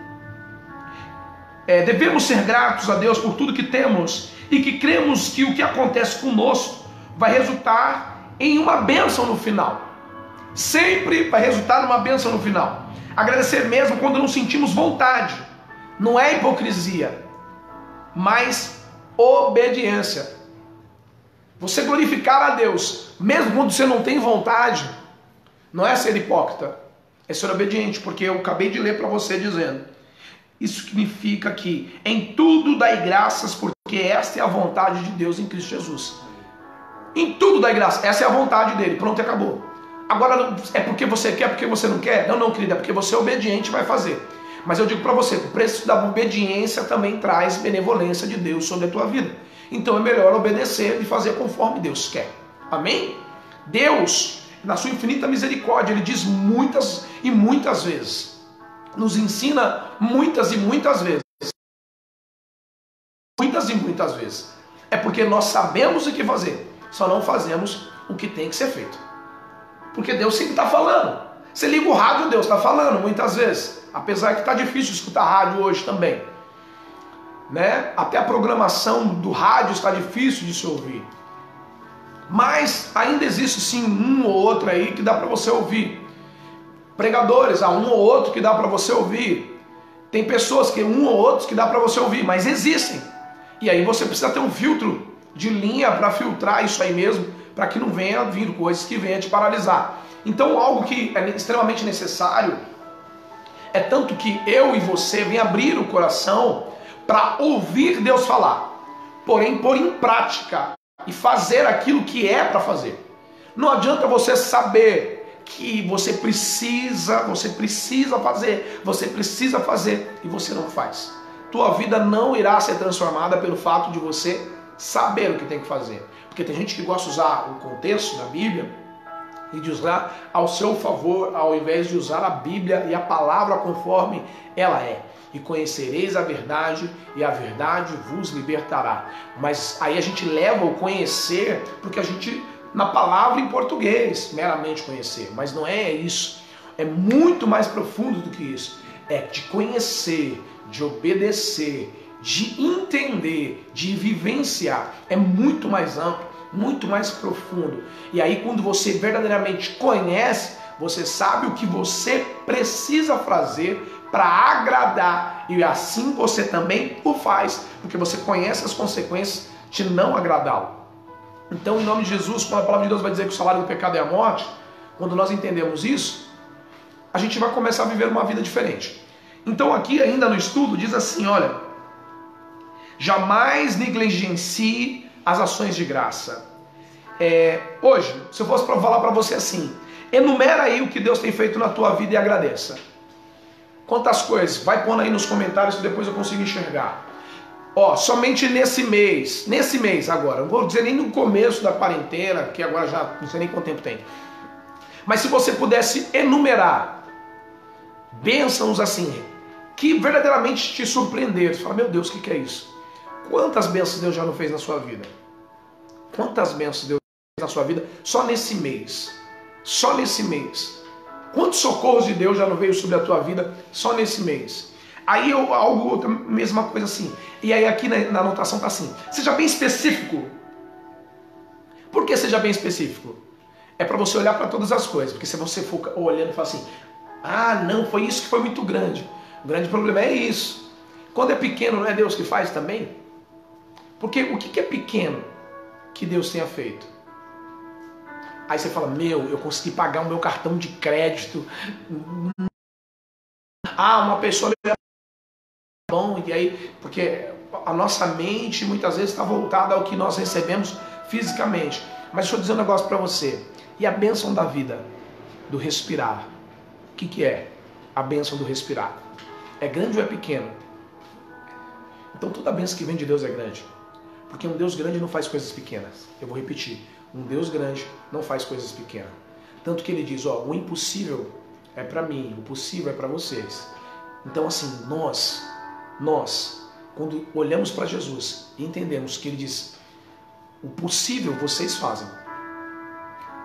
devemos ser gratos a Deus por tudo que temos e que cremos que o que acontece conosco vai resultar em uma bênção no final. Sempre vai resultar numa bênção no final. Agradecer mesmo quando não sentimos vontade. Não é hipocrisia, mas obediência. Você glorificar a Deus, mesmo quando você não tem vontade, não é ser hipócrita, é ser obediente, porque eu acabei de ler para você dizendo, isso significa que em tudo dai graças, porque esta é a vontade de Deus em Cristo Jesus. Em tudo dai graças, essa é a vontade dele, pronto e acabou. Agora, é porque você quer, porque você não quer? Não, querida, é porque você é obediente e vai fazer. Mas eu digo para você, o preço da obediência também traz benevolência de Deus sobre a tua vida. Então é melhor obedecer e fazer conforme Deus quer. Amém? Deus, na sua infinita misericórdia, Ele diz muitas e muitas vezes. Nos ensina muitas e muitas vezes. Muitas e muitas vezes. É porque nós sabemos o que fazer, só não fazemos o que tem que ser feito. Porque Deus sempre está falando. Você liga o rádio, Deus está falando muitas vezes. Apesar que está difícil escutar rádio hoje também. Né? Até a programação do rádio está difícil de se ouvir. Mas ainda existe sim um ou outro aí que dá para você ouvir. Pregadores, há um ou outro que dá para você ouvir. Tem pessoas que um ou outros que dá para você ouvir, mas existem. E aí você precisa ter um filtro de linha para filtrar isso aí mesmo, para que não venha vir coisas que venham te paralisar. Então algo que é extremamente necessário é tanto que eu e você venham abrir o coração para ouvir Deus falar, porém pôr em prática e fazer aquilo que é para fazer. Não adianta você saber que você precisa fazer e você não faz. Tua vida não irá ser transformada pelo fato de você saber o que tem que fazer. Porque tem gente que gosta de usar o contexto da Bíblia e de usar ao seu favor, ao invés de usar a Bíblia e a palavra conforme ela é. E conhecereis a verdade, e a verdade vos libertará. Mas aí a gente leva o conhecer, porque a gente, na palavra em português, meramente conhecer. Mas não é isso. É muito mais profundo do que isso. É de conhecer, de obedecer, de entender, de vivenciar. É muito mais amplo, muito mais profundo. E aí quando você verdadeiramente conhece, você sabe o que você precisa fazer para agradar, e assim você também o faz, porque você conhece as consequências de não agradá-lo. Então, em nome de Jesus, quando a palavra de Deus vai dizer que o salário do pecado é a morte, quando nós entendemos isso, a gente vai começar a viver uma vida diferente. Então, aqui ainda no estudo, diz assim, olha, jamais negligencie as ações de graça. Hoje, se eu fosse falar para você assim, enumera aí o que Deus tem feito na tua vida e agradeça. Quantas coisas? Vai pondo aí nos comentários que depois eu consigo enxergar. Somente nesse mês agora, não vou dizer nem no começo da quarentena, que agora já não sei nem quanto tempo tem. Mas se você pudesse enumerar bênçãos assim, que verdadeiramente te surpreenderam, você fala, meu Deus, o que é isso? Quantas bênçãos Deus já não fez na sua vida? Quantas bênçãos Deus fez na sua vida só nesse mês? Só nesse mês. Quantos socorros de Deus já não veio sobre a tua vida só nesse mês? Aí outra mesma coisa assim. E aí aqui na anotação está assim, seja bem específico. Por que seja bem específico? É para você olhar para todas as coisas. Porque se você for olhando e falar assim, não, foi isso que foi muito grande. O grande problema é isso. Quando é pequeno, não é Deus que faz também? Porque o que é pequeno que Deus tenha feito? Aí você fala, eu consegui pagar o meu cartão de crédito. Uma pessoa... Bom, e aí, porque a nossa mente muitas vezes está voltada ao que nós recebemos fisicamente. Mas deixa eu dizer um negócio para você. E a bênção da vida? Do respirar. O que é a bênção do respirar? É grande ou é pequeno? Então toda a bênção que vem de Deus é grande. Porque um Deus grande não faz coisas pequenas. Eu vou repetir. Um Deus grande não faz coisas pequenas. Tanto que ele diz, o impossível é para mim, o possível é para vocês. Então assim, nós, quando olhamos para Jesus e entendemos que ele diz, o possível vocês fazem.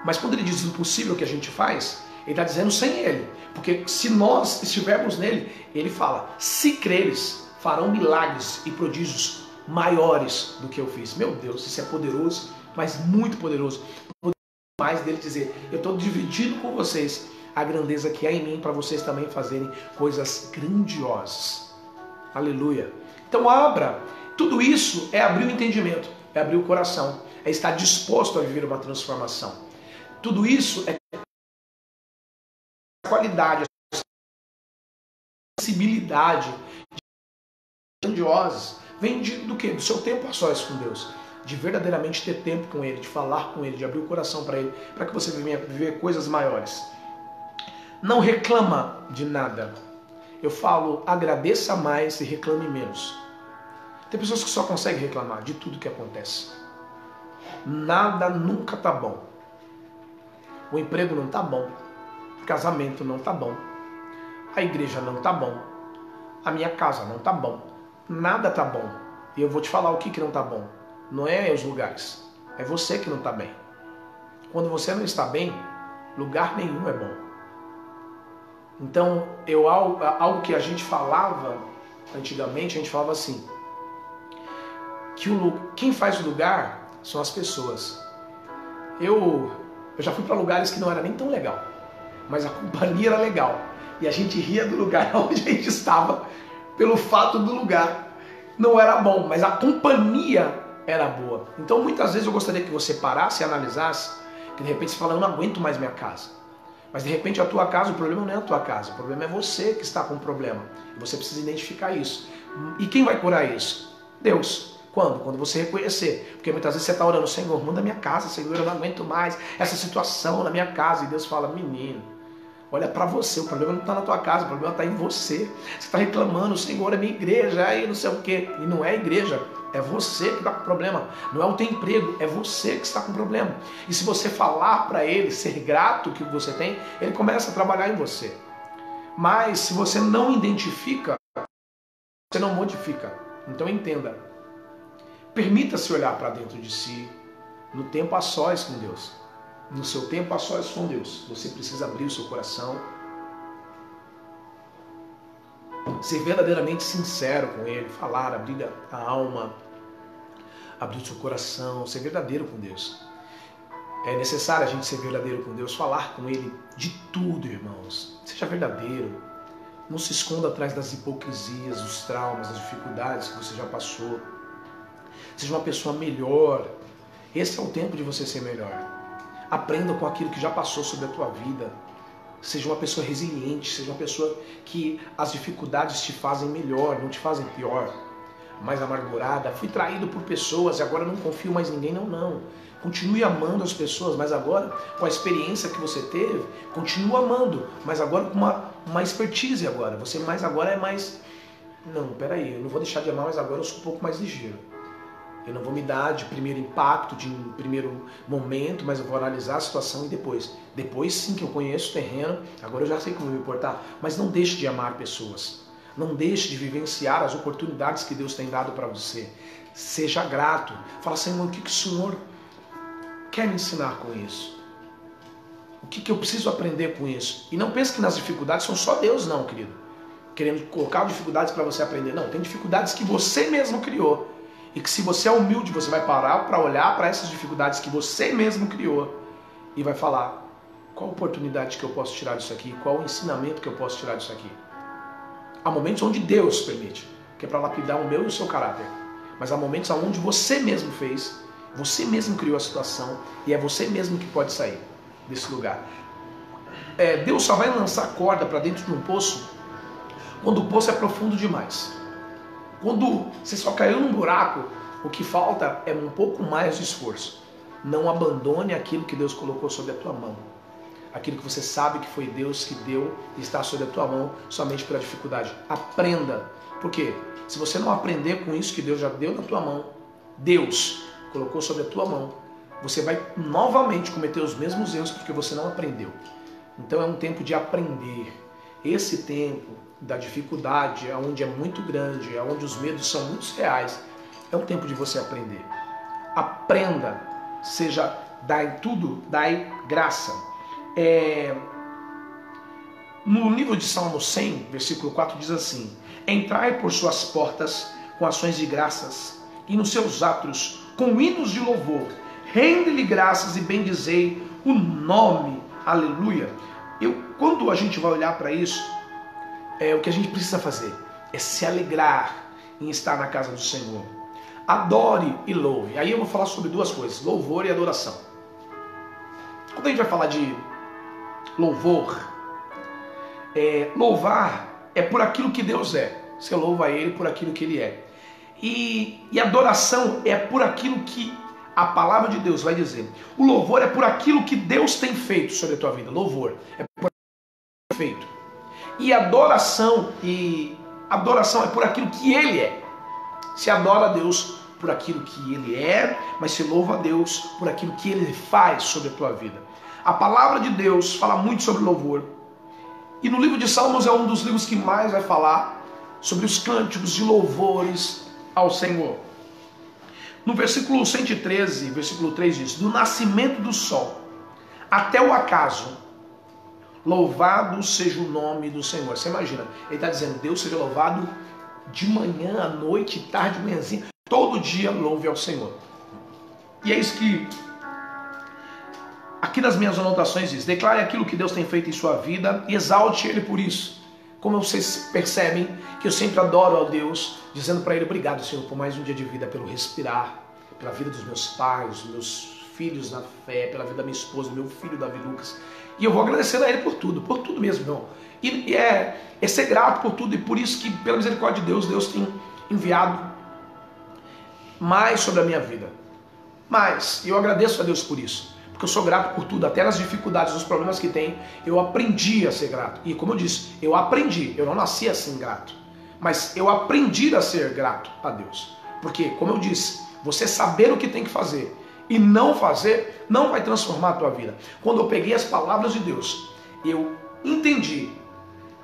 Mas quando ele diz o possível que a gente faz, ele está dizendo sem ele. Porque se nós estivermos nele, ele fala, se creres, farão milagres e prodígios maiores do que eu fiz. Meu Deus, isso é poderoso, mas muito poderoso. Mais dele dizer, eu estou dividindo com vocês a grandeza que há em mim para vocês também fazerem coisas grandiosas. Aleluia. Então abra. Tudo isso é abrir o entendimento, é abrir o coração, é estar disposto a viver uma transformação. Tudo isso é qualidade, sensibilidade grandiosas. Vem do quê? Do seu tempo a sós com Deus. De verdadeiramente ter tempo com Ele, de falar com Ele, de abrir o coração para Ele, para que você venha viver coisas maiores. Não reclama de nada. Eu falo, agradeça mais e reclame menos. Tem pessoas que só conseguem reclamar de tudo que acontece. Nada nunca tá bom. O emprego não tá bom. O casamento não tá bom. A igreja não tá bom. A minha casa não tá bom. Nada tá bom. E eu vou te falar o que não tá bom. Não é os lugares. É você que não tá bem. Quando você não está bem, lugar nenhum é bom. Então, algo que a gente falava antigamente, a gente falava assim, que quem faz o lugar são as pessoas. Eu já fui para lugares que não era nem tão legal, mas a companhia era legal. E a gente ria do lugar onde a gente estava, pelo fato do lugar não era bom, mas a companhia era boa. Então muitas vezes eu gostaria que você parasse e analisasse, que de repente você fala, eu não aguento mais minha casa. Mas de repente a tua casa, o problema não é a tua casa, o problema é você que está com o problema. E você precisa identificar isso. E quem vai curar isso? Deus. Quando? Quando você reconhecer. Porque muitas vezes você está orando, Senhor, muda minha casa, Senhor, eu não aguento mais essa situação na minha casa. E Deus fala, menino, olha para você, o problema não está na tua casa, o problema está em você. Você está reclamando, Senhor, é minha igreja, aí não sei o quê. E não é a igreja, é você que está com problema. Não é o teu emprego, é você que está com problema. E se você falar para ele, ser grato que você tem, ele começa a trabalhar em você. Mas se você não identifica, você não modifica. Então entenda. Permita-se olhar para dentro de si, no tempo a sós com Deus. No seu tempo a sós com Deus. Você precisa abrir o seu coração. Ser verdadeiramente sincero com Ele. Falar, abrir a alma. Abrir o seu coração. Ser verdadeiro com Deus. É necessário a gente ser verdadeiro com Deus. Falar com Ele de tudo, irmãos. Seja verdadeiro. Não se esconda atrás das hipocrisias, dos traumas, das dificuldades que você já passou. Seja uma pessoa melhor. Esse é o tempo de você ser melhor. Aprenda com aquilo que já passou sobre a tua vida. Seja uma pessoa resiliente. Seja uma pessoa que as dificuldades te fazem melhor, não te fazem pior. Mais amargurada. Fui traído por pessoas e agora não confio mais em ninguém. Não. Continue amando as pessoas, mas agora, com a experiência que você teve, continua amando, mas agora com uma expertise agora. Você mais agora é mais... Não, peraí, eu não vou deixar de amar, mas agora eu sou um pouco mais ligeiro. Eu não vou me dar de primeiro impacto, de primeiro momento, mas eu vou analisar a situação e depois sim que eu conheço o terreno, agora eu já sei como me importar. Mas não deixe de amar pessoas. Não deixe de vivenciar as oportunidades que Deus tem dado para você. Seja grato. Fala, Senhor, o que o Senhor quer me ensinar com isso? O que eu preciso aprender com isso? E não pense que nas dificuldades são só Deus, não, querido. Querendo colocar dificuldades para você aprender. Não, tem dificuldades que você mesmo criou. E que se você é humilde, você vai parar para olhar para essas dificuldades que você mesmo criou e vai falar, qual oportunidade que eu posso tirar disso aqui? Qual o ensinamento que eu posso tirar disso aqui? Há momentos onde Deus permite, que é para lapidar o meu e o seu caráter. Mas há momentos onde você mesmo fez, você mesmo criou a situação e é você mesmo que pode sair desse lugar. Deus só vai lançar corda para dentro de um poço quando o poço é profundo demais. Quando você só caiu num buraco, o que falta é um pouco mais de esforço. Não abandone aquilo que Deus colocou sob a tua mão. Aquilo que você sabe que foi Deus que deu e está sob a tua mão somente pela dificuldade. Aprenda. Por quê? Se você não aprender com isso que Deus já deu na tua mão, Deus colocou sob a tua mão, você vai novamente cometer os mesmos erros porque você não aprendeu. Então é um tempo de aprender. Esse tempo da dificuldade, onde é muito grande, onde os medos são muito reais, é um tempo de você aprender. Aprenda, seja, dai tudo, dai graça. No livro de Salmo 100, versículo 4 diz assim: entrai por suas portas com ações de graças e nos seus átrios com hinos de louvor, rende-lhe graças e bendizei o nome, aleluia. Quando a gente vai olhar para isso, o que a gente precisa fazer é se alegrar em estar na casa do Senhor. Adore e louve. Aí eu vou falar sobre duas coisas, louvor e adoração. Quando a gente vai falar de louvor, louvar é por aquilo que Deus é. Você louva Ele por aquilo que Ele é. E adoração é por aquilo que a palavra de Deus vai dizer. O louvor é por aquilo que Deus tem feito sobre a tua vida. Louvor é por aquilo que Deus tem feito. E adoração é por aquilo que Ele é. Se adora a Deus por aquilo que Ele é, mas se louva a Deus por aquilo que Ele faz sobre a tua vida. A palavra de Deus fala muito sobre louvor. E no livro de Salmos é um dos livros que mais vai falar sobre os cânticos de louvores ao Senhor. No versículo 113, versículo 3 diz: do nascimento do sol até o acaso, louvado seja o nome do Senhor. Você imagina, ele está dizendo, Deus seja louvado de manhã, à noite, tarde, manhãzinha, todo dia louve ao Senhor. E é isso que aqui nas minhas anotações diz: declare aquilo que Deus tem feito em sua vida e exalte Ele por isso. Como vocês percebem que eu sempre adoro ao Deus, dizendo para Ele, obrigado, Senhor, por mais um dia de vida, pelo respirar, pela vida dos meus pais, dos meus filhos na fé, pela vida da minha esposa, do meu filho Davi Lucas. E eu vou agradecer a Ele por tudo mesmo, irmão. E é ser grato por tudo, e por isso que, pela misericórdia de Deus, Deus tem enviado mais sobre a minha vida. Mas eu agradeço a Deus por isso. Porque eu sou grato por tudo, até nas dificuldades, nos problemas que tem, eu aprendi a ser grato. E como eu disse, eu aprendi, eu não nasci assim grato. Mas eu aprendi a ser grato a Deus. Porque, como eu disse, você saber o que tem que fazer e não fazer, não vai transformar a tua vida. Quando eu peguei as palavras de Deus, eu entendi.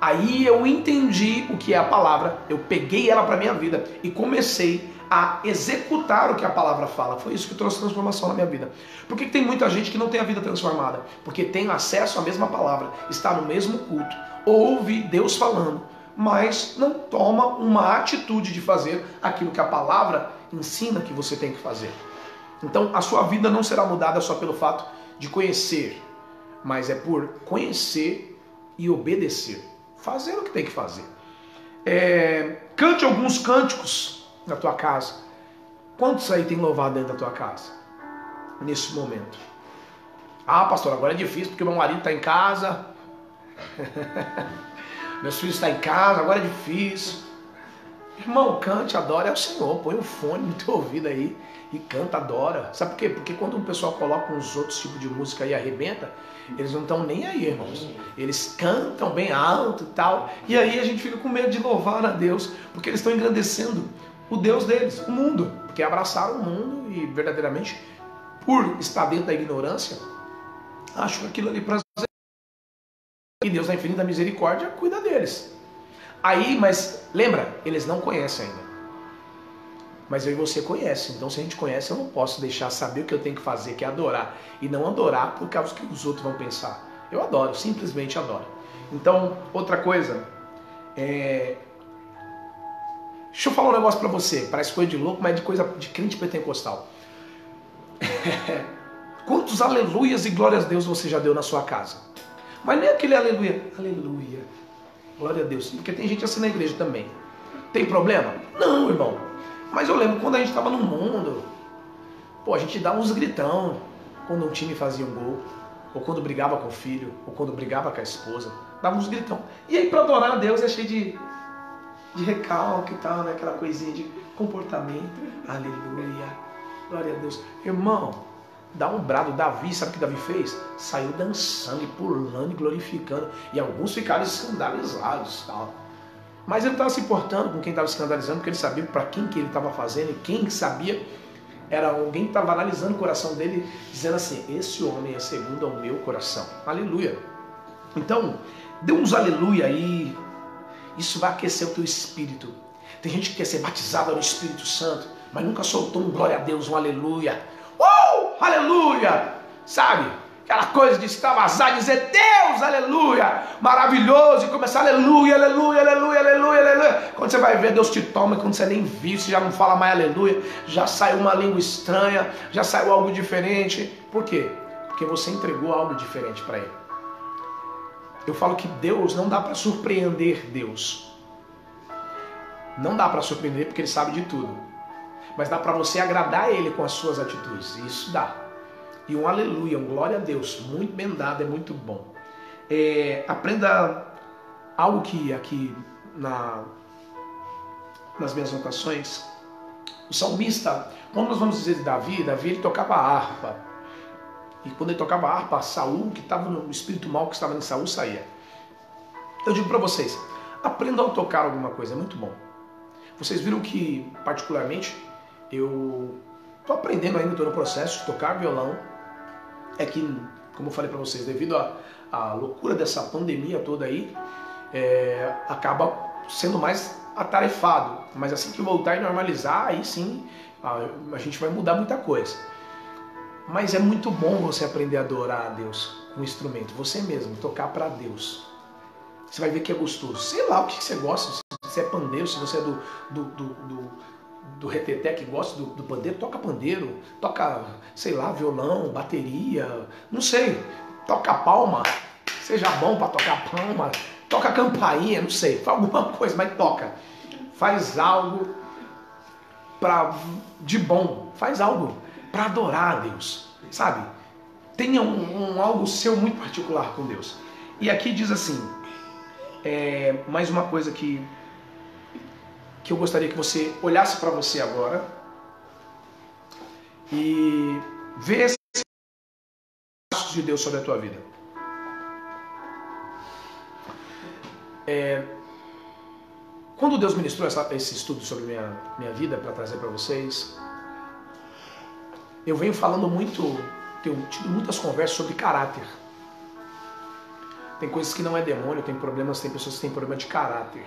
Aí eu entendi o que é a palavra, eu peguei ela para a minha vida e comecei a executar o que a palavra fala. Foi isso que trouxe transformação na minha vida. Por que tem muita gente que não tem a vida transformada? Porque tem acesso à mesma palavra, está no mesmo culto, ouve Deus falando, mas não toma uma atitude de fazer aquilo que a palavra ensina que você tem que fazer. Então a sua vida não será mudada só pelo fato de conhecer, mas é por conhecer e obedecer. Fazer o que tem que fazer. Cante alguns cânticos na tua casa. Quantos aí tem louvado dentro da tua casa? Nesse momento. Ah, pastor, agora é difícil porque meu marido está em casa. Meus filhos estão em casa, agora é difícil. Irmão, cante, adora ao Senhor. Põe um fone no teu ouvido aí e canta, adora. Sabe por quê? Porque quando o pessoal coloca uns outros tipos de música e arrebenta, eles não estão nem aí, irmãos. Eles cantam bem alto e tal. E aí a gente fica com medo de louvar a Deus, porque eles estão engrandecendo o Deus deles, o mundo. Porque abraçaram o mundo e verdadeiramente, por estar dentro da ignorância, acham aquilo ali prazer. E Deus, na infinita misericórdia, cuida deles. Aí, mas lembra, eles não conhecem ainda. Mas eu e você conhecem. Então, se a gente conhece, eu não posso deixar saber o que eu tenho que fazer, que é adorar. E não adorar por causa do que os outros vão pensar. Eu adoro, simplesmente adoro. Então, outra coisa, deixa eu falar um negócio pra você. Parece coisa de louco, mas é de coisa de crente pentecostal. Quantos aleluias e glórias a Deus você já deu na sua casa? Mas nem aquele aleluia, aleluia, glória a Deus. Porque tem gente assim na igreja também. Tem problema? Não, irmão. Mas eu lembro quando a gente estava no mundo, pô, a gente dava uns gritão quando um time fazia um gol, ou quando brigava com o filho, ou quando brigava com a esposa, dava uns gritão. E aí para adorar a Deus é cheio de recalque e tal, né? Aquela coisinha de comportamento. Aleluia, glória a Deus. Irmão, dá um brado. Davi, sabe o que Davi fez? Saiu dançando e pulando e glorificando. E alguns ficaram escandalizados, tal. Mas ele estava se importando com quem estava escandalizando, porque ele sabia para quem que ele estava fazendo, e quem sabia era alguém que estava analisando o coração dele, dizendo assim, esse homem é segundo ao meu coração. Aleluia. Então, dê uns aleluia aí. Isso vai aquecer o teu espírito. Tem gente que quer ser batizada no Espírito Santo, mas nunca soltou um glória a Deus, um aleluia. Aleluia! Sabe? Aquela coisa de extravasar, dizer Deus, aleluia, maravilhoso, e começar aleluia, aleluia, aleluia, aleluia, aleluia. Quando você vai ver, Deus te toma, quando você nem viu, você já não fala mais aleluia, já saiu uma língua estranha, já saiu algo diferente. Por quê? Porque você entregou algo diferente para Ele. Eu falo que Deus não dá para surpreender Deus. Não dá para surpreender porque Ele sabe de tudo. Mas dá para você agradar Ele com as suas atitudes. Isso dá. E um aleluia, um glória a Deus, muito bem dado, é muito bom. Aprenda algo que aqui nas minhas anotações, o salmista, quando nós vamos dizer de Davi, ele tocava harpa. E quando ele tocava harpa, Saul, que estava no espírito mal que estava em Saul, saía. Eu digo para vocês, aprendam a tocar alguma coisa, é muito bom. Vocês viram que, particularmente, eu estou aprendendo ainda, estou no processo de tocar violão. É que, como eu falei para vocês, devido à loucura dessa pandemia toda aí, acaba sendo mais atarefado. Mas assim que voltar e normalizar, aí sim a gente vai mudar muita coisa. Mas é muito bom você aprender a adorar a Deus com um instrumento, você mesmo, tocar para Deus. Você vai ver que é gostoso. Sei lá o que você gosta, se você é pandeiro, se você é do reteté que gosta do pandeiro, toca pandeiro, toca, sei lá, violão, bateria, não sei, toca palma, seja bom para tocar palma, toca campainha, não sei, faz alguma coisa, mas toca. Faz algo de bom, faz algo para adorar a Deus, sabe? Tenha algo seu muito particular com Deus. E aqui diz assim, mais uma coisa que eu gostaria que você olhasse para você agora e vê os passos de Deus sobre a tua vida. Quando Deus ministrou esse estudo sobre minha vida para trazer para vocês, eu venho falando muito, tenho tido muitas conversas sobre caráter. Tem coisas que não é demônio, tem pessoas que têm problema de caráter.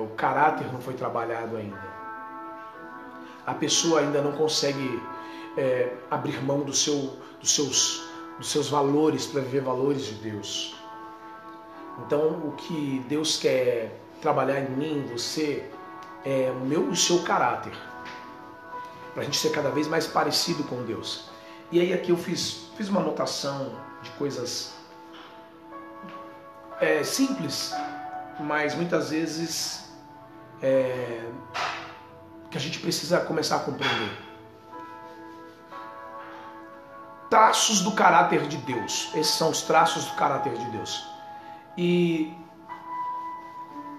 O caráter não foi trabalhado ainda. A pessoa ainda não consegue abrir mão dos seus valores para viver valores de Deus. Então, o que Deus quer trabalhar em mim, em você, é o seu caráter. Para a gente ser cada vez mais parecido com Deus. E aí aqui eu fiz uma anotação de coisas simples, mas muitas vezes que a gente precisa começar a compreender. Traços do caráter de Deus. Esses são os traços do caráter de Deus. E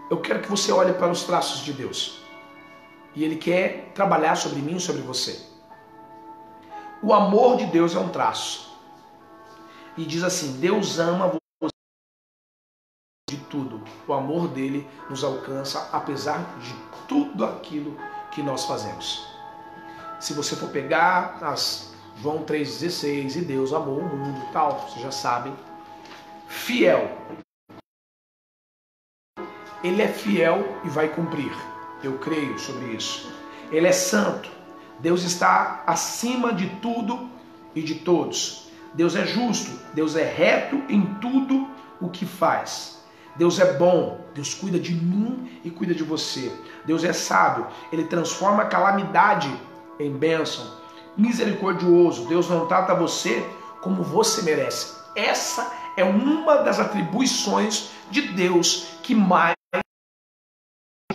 eu quero que você olhe para os traços de Deus. E Ele quer trabalhar sobre mim e sobre você. O amor de Deus é um traço. E diz assim, Deus ama você de tudo. O amor dele nos alcança apesar de tudo aquilo que nós fazemos. Se você for pegar as João 3,16, e Deus amou o mundo e tal, vocês já sabem. Fiel. Ele é fiel e vai cumprir. Eu creio sobre isso. Ele é santo. Deus está acima de tudo e de todos. Deus é justo. Deus é reto em tudo o que faz. Deus é bom. Deus cuida de mim e cuida de você. Deus é sábio. Ele transforma a calamidade em bênção. Misericordioso. Deus não trata você como você merece. Essa é uma das atribuições de Deus que mais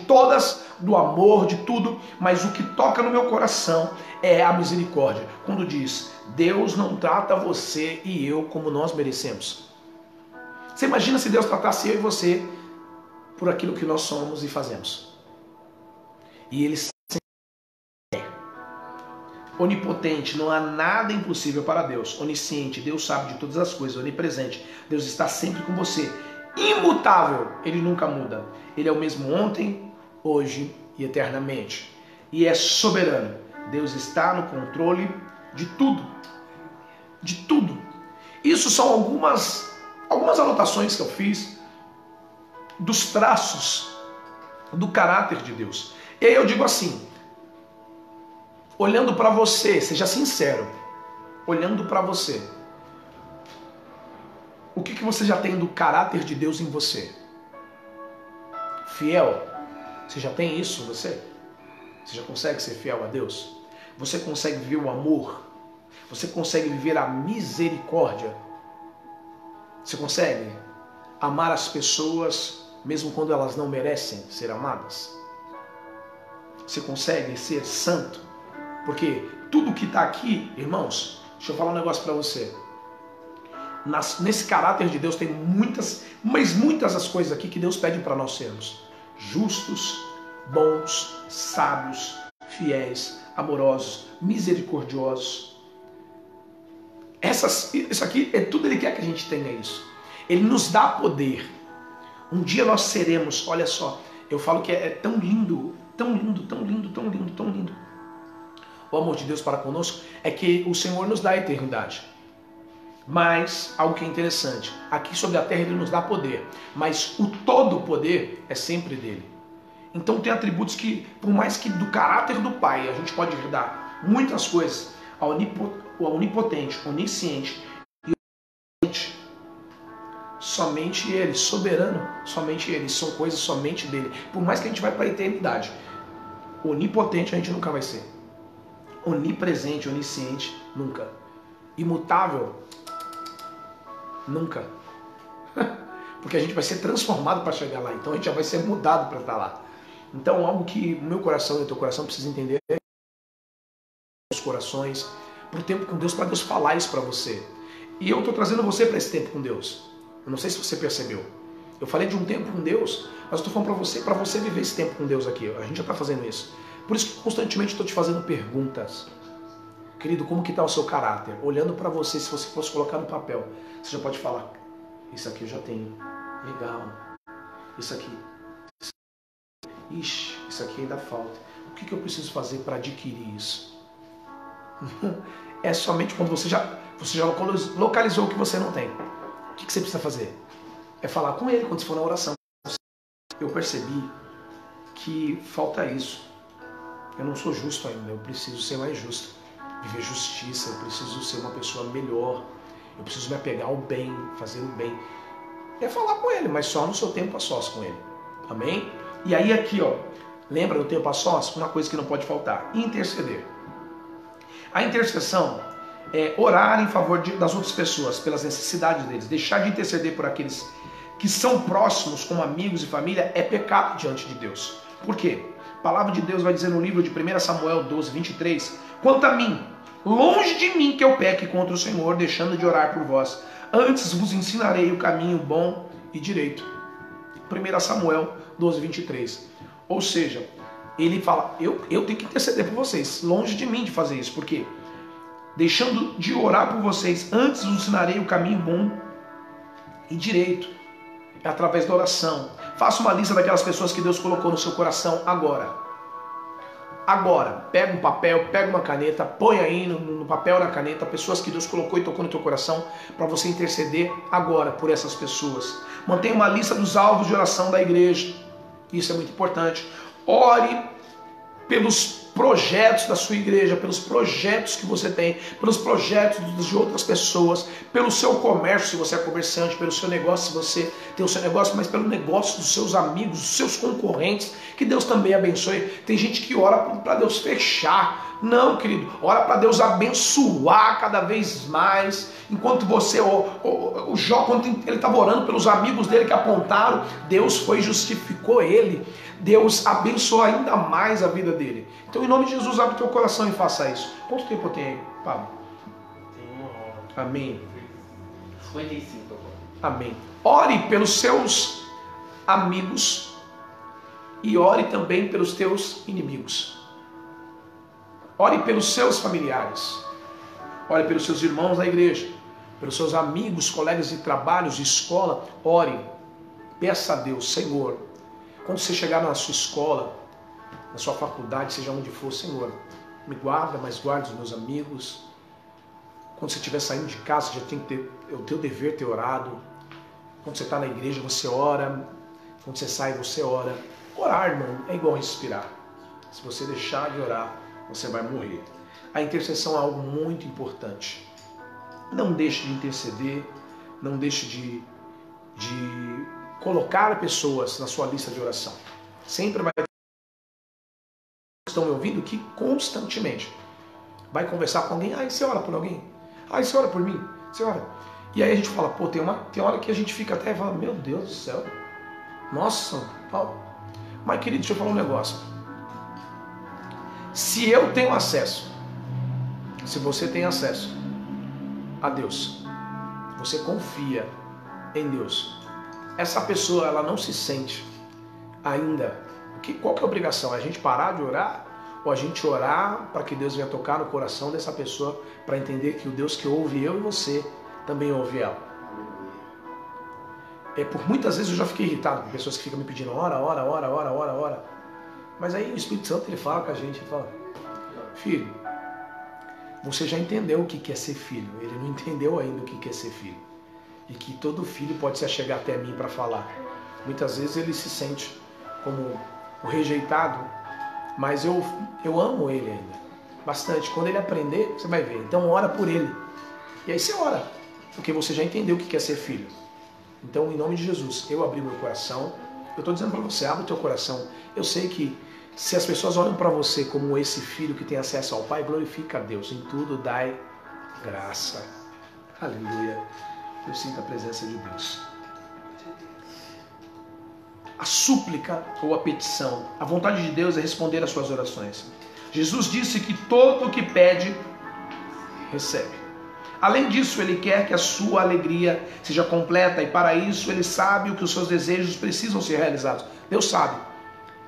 todas do amor, de tudo, mas o que toca no meu coração é a misericórdia. Quando diz, Deus não trata você e eu como nós merecemos. Você imagina se Deus tratasse eu e você por aquilo que nós somos e fazemos. E Ele é onipotente, não há nada impossível para Deus. Onisciente, Deus sabe de todas as coisas. Onipresente, Deus está sempre com você. Imutável, Ele nunca muda. Ele é o mesmo ontem, hoje e eternamente. E é soberano. Deus está no controle de tudo. De tudo. Isso são algumas anotações que eu fiz dos traços do caráter de Deus. E aí eu digo assim, olhando para você, seja sincero, olhando para você, o que você já tem do caráter de Deus em você? Fiel? Você já tem isso em você? Você já consegue ser fiel a Deus? Você consegue viver o amor? Você consegue viver a misericórdia? Você consegue amar as pessoas mesmo quando elas não merecem ser amadas? Você consegue ser santo? Porque tudo que está aqui, irmãos, deixa eu falar um negócio para você. Nesse caráter de Deus tem muitas as coisas aqui que Deus pede para nós sermos. Justos, bons, sábios, fiéis, amorosos, misericordiosos. Isso aqui é tudo Ele quer que a gente tenha isso. Ele nos dá poder. Um dia nós seremos, olha só, eu falo que é tão lindo, tão lindo, tão lindo, tão lindo, tão lindo. O amor de Deus para conosco é que o Senhor nos dá a eternidade. Mas, algo que é interessante, aqui sobre a terra Ele nos dá poder, mas o todo poder é sempre dele. Então tem atributos que, por mais que do caráter do Pai, a gente pode herdar muitas coisas, o onipotente, onisciente e onipotente, somente Ele, soberano, somente Ele, são coisas somente dele. Por mais que a gente vai para a eternidade, onipotente a gente nunca vai ser. Onipresente, onisciente, nunca. Imutável, nunca. Porque a gente vai ser transformado para chegar lá. Então a gente já vai ser mudado para estar lá. Então algo que o meu coração e o teu coração precisam entender é os corações, para o tempo com Deus, para Deus falar isso para você. E eu estou trazendo você para esse tempo com Deus. Eu não sei se você percebeu. Eu falei de um tempo com Deus, mas eu estou falando para você viver esse tempo com Deus aqui. A gente já está fazendo isso. Por isso que constantemente estou te fazendo perguntas. Querido, como que está o seu caráter? Olhando para você, se você fosse colocar no papel, você já pode falar, isso aqui eu já tenho. Legal. Isso aqui. Ixi, isso aqui ainda falta. O que eu preciso fazer para adquirir isso? É somente quando você já localizou o que você não tem. O que você precisa fazer? É falar com Ele quando você for na oração. Eu percebi que falta isso. Eu não sou justo ainda, eu preciso ser mais justo. Viver justiça, eu preciso ser uma pessoa melhor. Eu preciso me apegar ao bem, fazer o bem. É falar com Ele, mas só no seu tempo a sós com Ele. Amém? E aí aqui, ó, lembra no tempo a sós? Uma coisa que não pode faltar, interceder. A intercessão é orar em favor das outras pessoas, pelas necessidades deles. Deixar de interceder por aqueles que são próximos, como amigos e família, é pecado diante de Deus. Por quê? A palavra de Deus vai dizer no livro de 1 Samuel 12, 23, quanto a mim, longe de mim que eu peque contra o Senhor, deixando de orar por vós. Antes vos ensinarei o caminho bom e direito. 1 Samuel 12, 23. Ou seja, ele fala, eu tenho que interceder por vocês, longe de mim de fazer isso. Por quê? Deixando de orar por vocês, antes vos ensinarei o caminho bom e direito, através da oração. Faça uma lista daquelas pessoas que Deus colocou no seu coração agora. Agora, pega um papel, pega uma caneta, põe aí no papel, na caneta, pessoas que Deus colocou e tocou no teu coração, para você interceder agora por essas pessoas. Mantenha uma lista dos alvos de oração da igreja. Isso é muito importante. Ore pelos projetos da sua igreja, pelos projetos que você tem, pelos projetos de outras pessoas, pelo seu comércio, se você é comerciante, pelo seu negócio, se você tem o seu negócio, mas pelo negócio dos seus amigos, dos seus concorrentes, que Deus também abençoe. Tem gente que ora para Deus fechar. Não, querido, ora para Deus abençoar cada vez mais. Enquanto você, o Jó, quando ele estava orando pelos amigos dele que apontaram, Deus foi e justificou ele. Deus abençoou ainda mais a vida dele. Então, em nome de Jesus, abre teu coração e faça isso. Quanto tempo eu tenho aí, Pablo? Tem 1 hora. Amém. 55 agora. Amém. Ore pelos seus amigos e ore também pelos teus inimigos. Ore pelos seus familiares. Ore pelos seus irmãos da igreja, pelos seus amigos, colegas de trabalho, de escola. Ore. Peça a Deus, Senhor, quando você chegar na sua escola, na sua faculdade, seja onde for, Senhor, me guarda, mas guarda os meus amigos. Quando você estiver saindo de casa, já tem que ter, é o teu dever ter orado. Quando você está na igreja, você ora. Quando você sai, você ora. Orar, irmão, é igual respirar. Se você deixar de orar, você vai morrer. A intercessão é algo muito importante. Não deixe de interceder, não deixe de colocar pessoas na sua lista de oração. Sempre vai ter estão me ouvindo que constantemente vai conversar com alguém. Você ora por alguém? Você ora por mim? Você ora? E aí a gente fala, pô, tem hora que a gente fica até e fala, meu Deus do céu, nossa, Paulo. Mas querido, deixa eu falar um negócio. Se eu tenho acesso, se você tem acesso a Deus, você confia em Deus, essa pessoa ela não se sente ainda. Qual que é a obrigação? É a gente parar de orar? Ou a gente orar para que Deus venha tocar no coração dessa pessoa para entender que o Deus que ouve eu e você também ouve ela? Por muitas vezes eu já fiquei irritado com pessoas que ficam me pedindo ora. Mas aí o Espírito Santo ele fala com a gente, ele fala, filho, você já entendeu o que é ser filho, ele não entendeu ainda o que é ser filho. E que todo filho pode se achegar até mim para falar. Muitas vezes ele se sente como o rejeitado, mas eu amo ele ainda, bastante. Quando ele aprender, você vai ver. Então ora por ele. E aí você ora, porque você já entendeu o que é ser filho. Então, em nome de Jesus, eu abri meu coração. Eu estou dizendo para você, abre o teu coração. Eu sei que se as pessoas olham para você como esse filho que tem acesso ao Pai, glorifica a Deus. Em tudo dai graça. Aleluia. Eu sinto a presença de Deus. A súplica ou a petição, a vontade de Deus é responder às suas orações. Jesus disse que todo o que pede, recebe. Além disso, Ele quer que a sua alegria seja completa e para isso Ele sabe o que os seus desejos precisam ser realizados. Deus sabe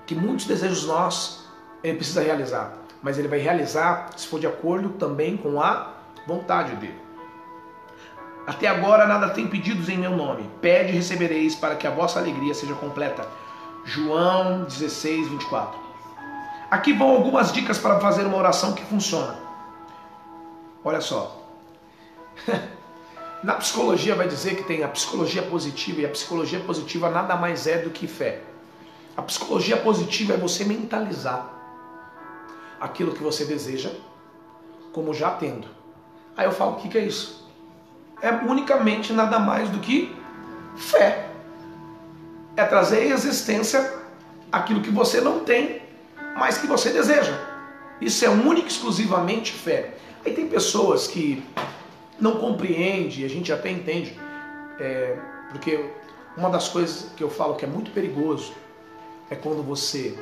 que muitos desejos nossos Ele precisa realizar, mas Ele vai realizar se for de acordo também com a vontade dEle. Até agora nada tem pedidos em meu nome. Pede e recebereis para que a vossa alegria seja completa. João 16, 24. Aqui vão algumas dicas para fazer uma oração que funciona. Olha só. Na psicologia vai dizer que tem a psicologia positiva e a psicologia positiva nada mais é do que fé. A psicologia positiva é você mentalizar aquilo que você deseja como já tendo. Aí eu falo, o que é isso? É unicamente nada mais do que fé. É trazer à existência aquilo que você não tem, mas que você deseja. Isso é única e exclusivamente fé. Aí tem pessoas que não compreendem, a gente até entende, porque uma das coisas que eu falo que é muito perigoso é quando você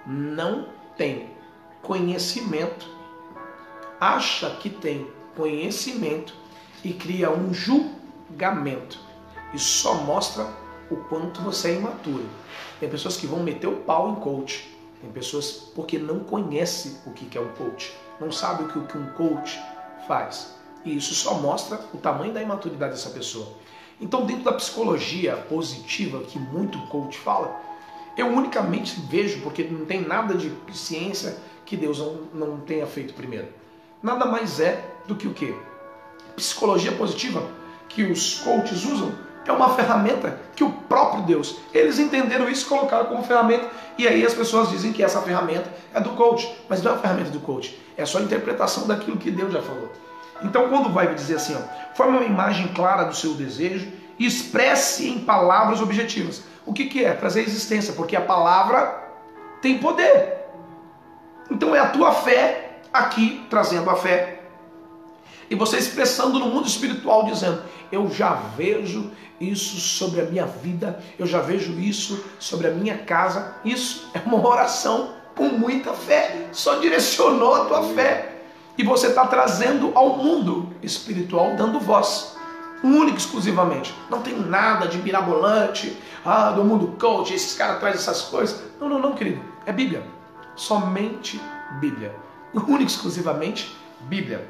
não tem conhecimento, acha que tem conhecimento, e cria um julgamento e só mostra o quanto você é imaturo. Tem pessoas que vão meter o pau em coach. Tem pessoas porque não conhecem o que é um coach. Não sabe o que um coach faz. E isso só mostra o tamanho da imaturidade dessa pessoa. Então, dentro da psicologia positiva, que muito coach fala, eu unicamente vejo, porque não tem nada de ciência que Deus não tenha feito primeiro. Nada mais é do que o quê? Psicologia positiva, que os coaches usam, é uma ferramenta que o próprio Deus, eles entenderam isso e colocaram como ferramenta, e aí as pessoas dizem que essa ferramenta é do coach, mas não é a ferramenta do coach, é só a interpretação daquilo que Deus já falou. Então, quando vai dizer assim, ó, forme uma imagem clara do seu desejo e expresse em palavras objetivas. O que é? Trazer existência, porque a palavra tem poder. Então é a tua fé aqui, trazendo a fé. E você expressando no mundo espiritual, dizendo, eu já vejo isso sobre a minha vida, eu já vejo isso sobre a minha casa. Isso é uma oração com muita fé, só direcionou a tua fé. E você está trazendo ao mundo espiritual, dando voz, única e exclusivamente. Não tem nada de mirabolante, do mundo coach, esses caras trazem essas coisas. Não, querido, é Bíblia. Somente Bíblia. Única e exclusivamente Bíblia.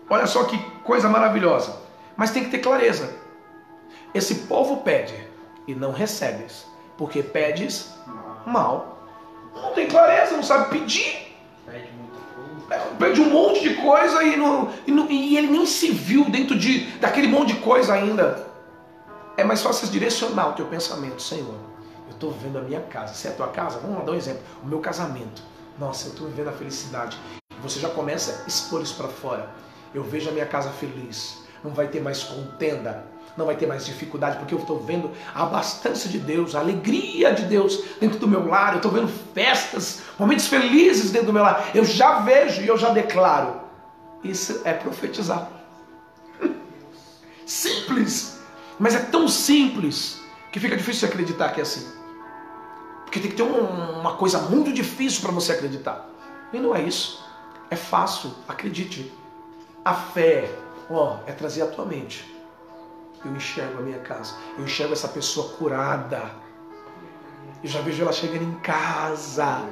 Olha só que coisa maravilhosa. Mas tem que ter clareza. Esse povo pede e não recebes, porque pedes mal. Não tem clareza, não sabe pedir. Pede um monte de coisa e ele nem se viu dentro daquele monte de coisa ainda. É mais fácil direcionar o teu pensamento. Senhor, eu estou vivendo a minha casa. Se é a tua casa, vamos lá dar um exemplo. O meu casamento. Nossa, eu estou vivendo a felicidade. Você já começa a expor isso para fora. Eu vejo a minha casa feliz. Não vai ter mais contenda. Não vai ter mais dificuldade, porque eu estou vendo a abastança de Deus, a alegria de Deus dentro do meu lar. Eu estou vendo festas, momentos felizes dentro do meu lar. Eu já vejo e eu já declaro. Isso é profetizar. Simples, mas é tão simples que fica difícil de acreditar que é assim. Porque tem que ter uma coisa muito difícil para você acreditar. E não é isso. É fácil, acredite. A fé, é trazer a tua mente. Eu enxergo a minha casa, eu enxergo essa pessoa curada, eu já vejo ela chegando em casa,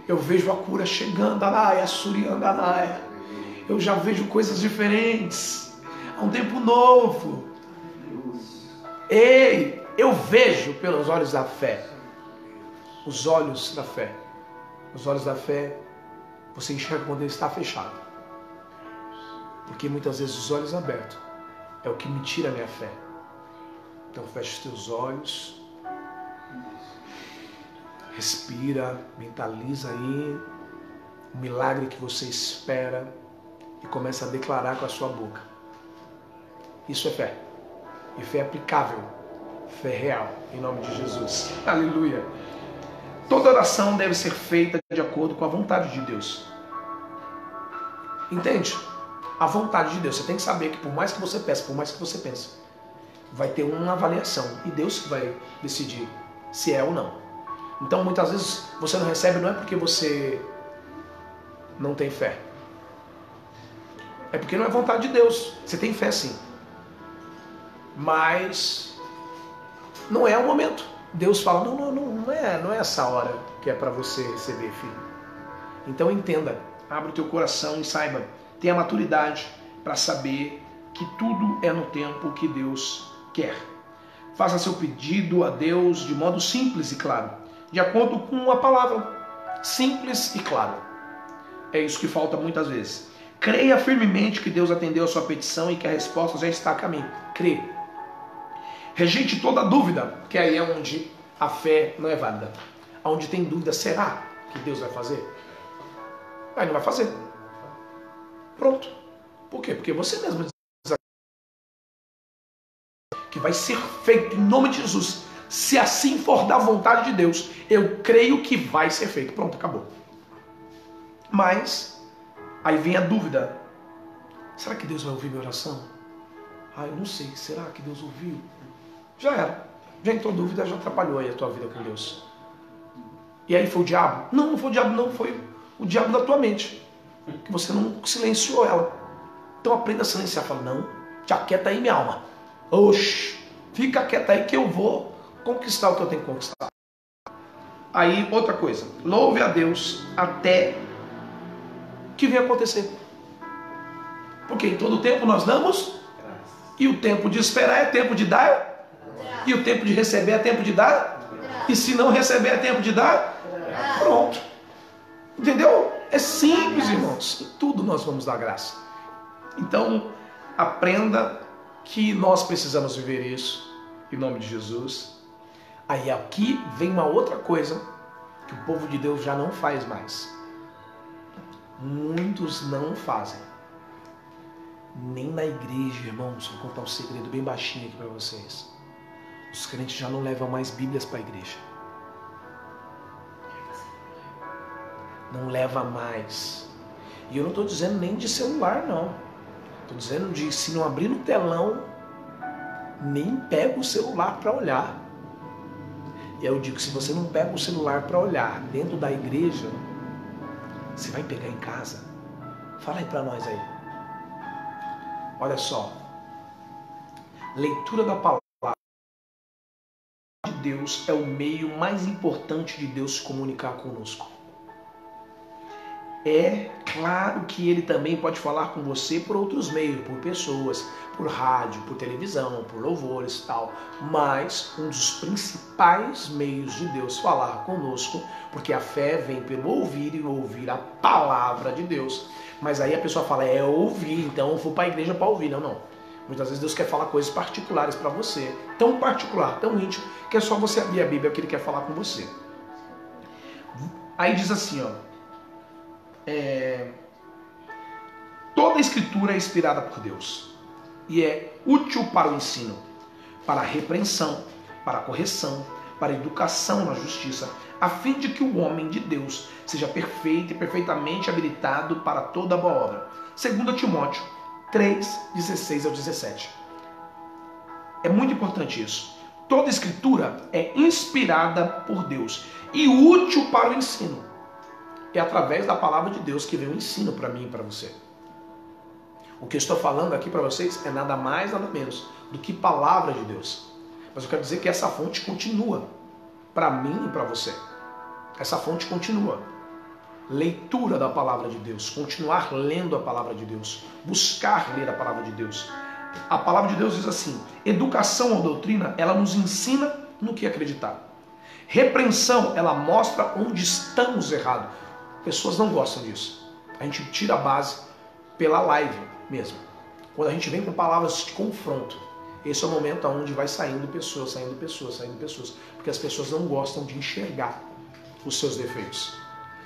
eu vejo a cura chegando, a surianda, eu já vejo coisas diferentes, há um tempo novo. Ei, eu vejo pelos olhos da fé, os olhos da fé, os olhos da fé, você enxerga quando ele está fechado, porque muitas vezes os olhos abertos é o que me tira a minha fé. Então fecha os teus olhos. Respira, mentaliza aí o milagre que você espera e começa a declarar com a sua boca. Isso é fé. E fé aplicável. Fé real. Em nome de Jesus. Aleluia. Toda oração deve ser feita de acordo com a vontade de Deus. Entende? A vontade de Deus. Você tem que saber que por mais que você peça, por mais que você pense, vai ter uma avaliação. E Deus que vai decidir se é ou não. Então muitas vezes você não recebe, não é porque você não tem fé. É porque não é vontade de Deus. Você tem fé sim. Mas não é o momento. Deus fala, não é essa hora que é para você receber, filho. Então entenda. Abre o teu coração e saiba. Tenha maturidade para saber que tudo é no tempo que Deus quer. Faça seu pedido a Deus de modo simples e claro, de acordo com a palavra. Simples e claro. É isso que falta muitas vezes. Creia firmemente que Deus atendeu a sua petição e que a resposta já está a caminho. Crê. Rejeite toda dúvida, que aí é onde a fé não é válida. Onde tem dúvida, será que Deus vai fazer? Aí não vai fazer. Pronto. Por quê? Porque você mesmo diz que vai ser feito em nome de Jesus. Se assim for da vontade de Deus, eu creio que vai ser feito. Pronto, acabou. Mas, aí vem a dúvida. Será que Deus vai ouvir minha oração? Eu não sei. Será que Deus ouviu? Já era. Já entrou dúvida, já atrapalhou aí a tua vida com Deus. E aí foi o diabo? Não foi o diabo não. Foi o diabo da tua mente. Que você não silenciou ela. Então aprenda a silenciar. Fala, não, te aquieta aí minha alma. Oxi, fica quieta aí que eu vou conquistar o que eu tenho que conquistar. Aí, outra coisa, louve a Deus até que venha acontecer. Porque em todo tempo nós damos, e o tempo de esperar é tempo de dar, e o tempo de receber é tempo de dar, e se não receber é tempo de dar, pronto. Entendeu? É simples, irmãos. Em tudo nós vamos dar graça. Então, aprenda que nós precisamos viver isso, em nome de Jesus. Aí aqui vem uma outra coisa que o povo de Deus já não faz mais. Muitos não fazem. Nem na igreja, irmãos. Vou contar um segredo bem baixinho aqui para vocês. Os crentes já não levam mais Bíblias para a igreja. Não leva mais. E eu não estou dizendo nem de celular, não. Estou dizendo de, se não abrir no telão, nem pega o celular para olhar. E eu digo, se você não pega o celular para olhar dentro da igreja, você vai pegar em casa. Fala aí para nós aí. Olha só. Leitura da palavra de Deus é o meio mais importante de Deus se comunicar conosco. É claro que ele também pode falar com você por outros meios, por pessoas, por rádio, por televisão, por louvores e tal. Mas um dos principais meios de Deus falar conosco, porque a fé vem pelo ouvir e ouvir a palavra de Deus. Mas aí a pessoa fala, é ouvir, então eu vou para a igreja para ouvir. Não, não. Muitas vezes Deus quer falar coisas particulares para você. Tão particular, tão íntimo, que é só você abrir a Bíblia que ele quer falar com você. Aí diz assim, ó. Toda a escritura é inspirada por Deus e é útil para o ensino, para a repreensão, para a correção, para a educação na justiça, a fim de que o homem de Deus seja perfeito e perfeitamente habilitado para toda boa obra. 2 Timóteo 3, 16 ao 17. É muito importante isso. Toda a escritura é inspirada por Deus e útil para o ensino. É através da palavra de Deus que vem o ensino para mim e para você. O que eu estou falando aqui para vocês é nada mais, nada menos do que palavra de Deus. Mas eu quero dizer que essa fonte continua para mim e para você. Essa fonte continua. Leitura da palavra de Deus, continuar lendo a palavra de Deus, buscar ler a palavra de Deus. A palavra de Deus diz assim, educação ou doutrina, ela nos ensina no que acreditar. Repreensão, ela mostra onde estamos errados. Pessoas não gostam disso. A gente tira a base pela live mesmo. Quando a gente vem com palavras de confronto, esse é o momento onde vai saindo pessoas. Porque as pessoas não gostam de enxergar os seus defeitos.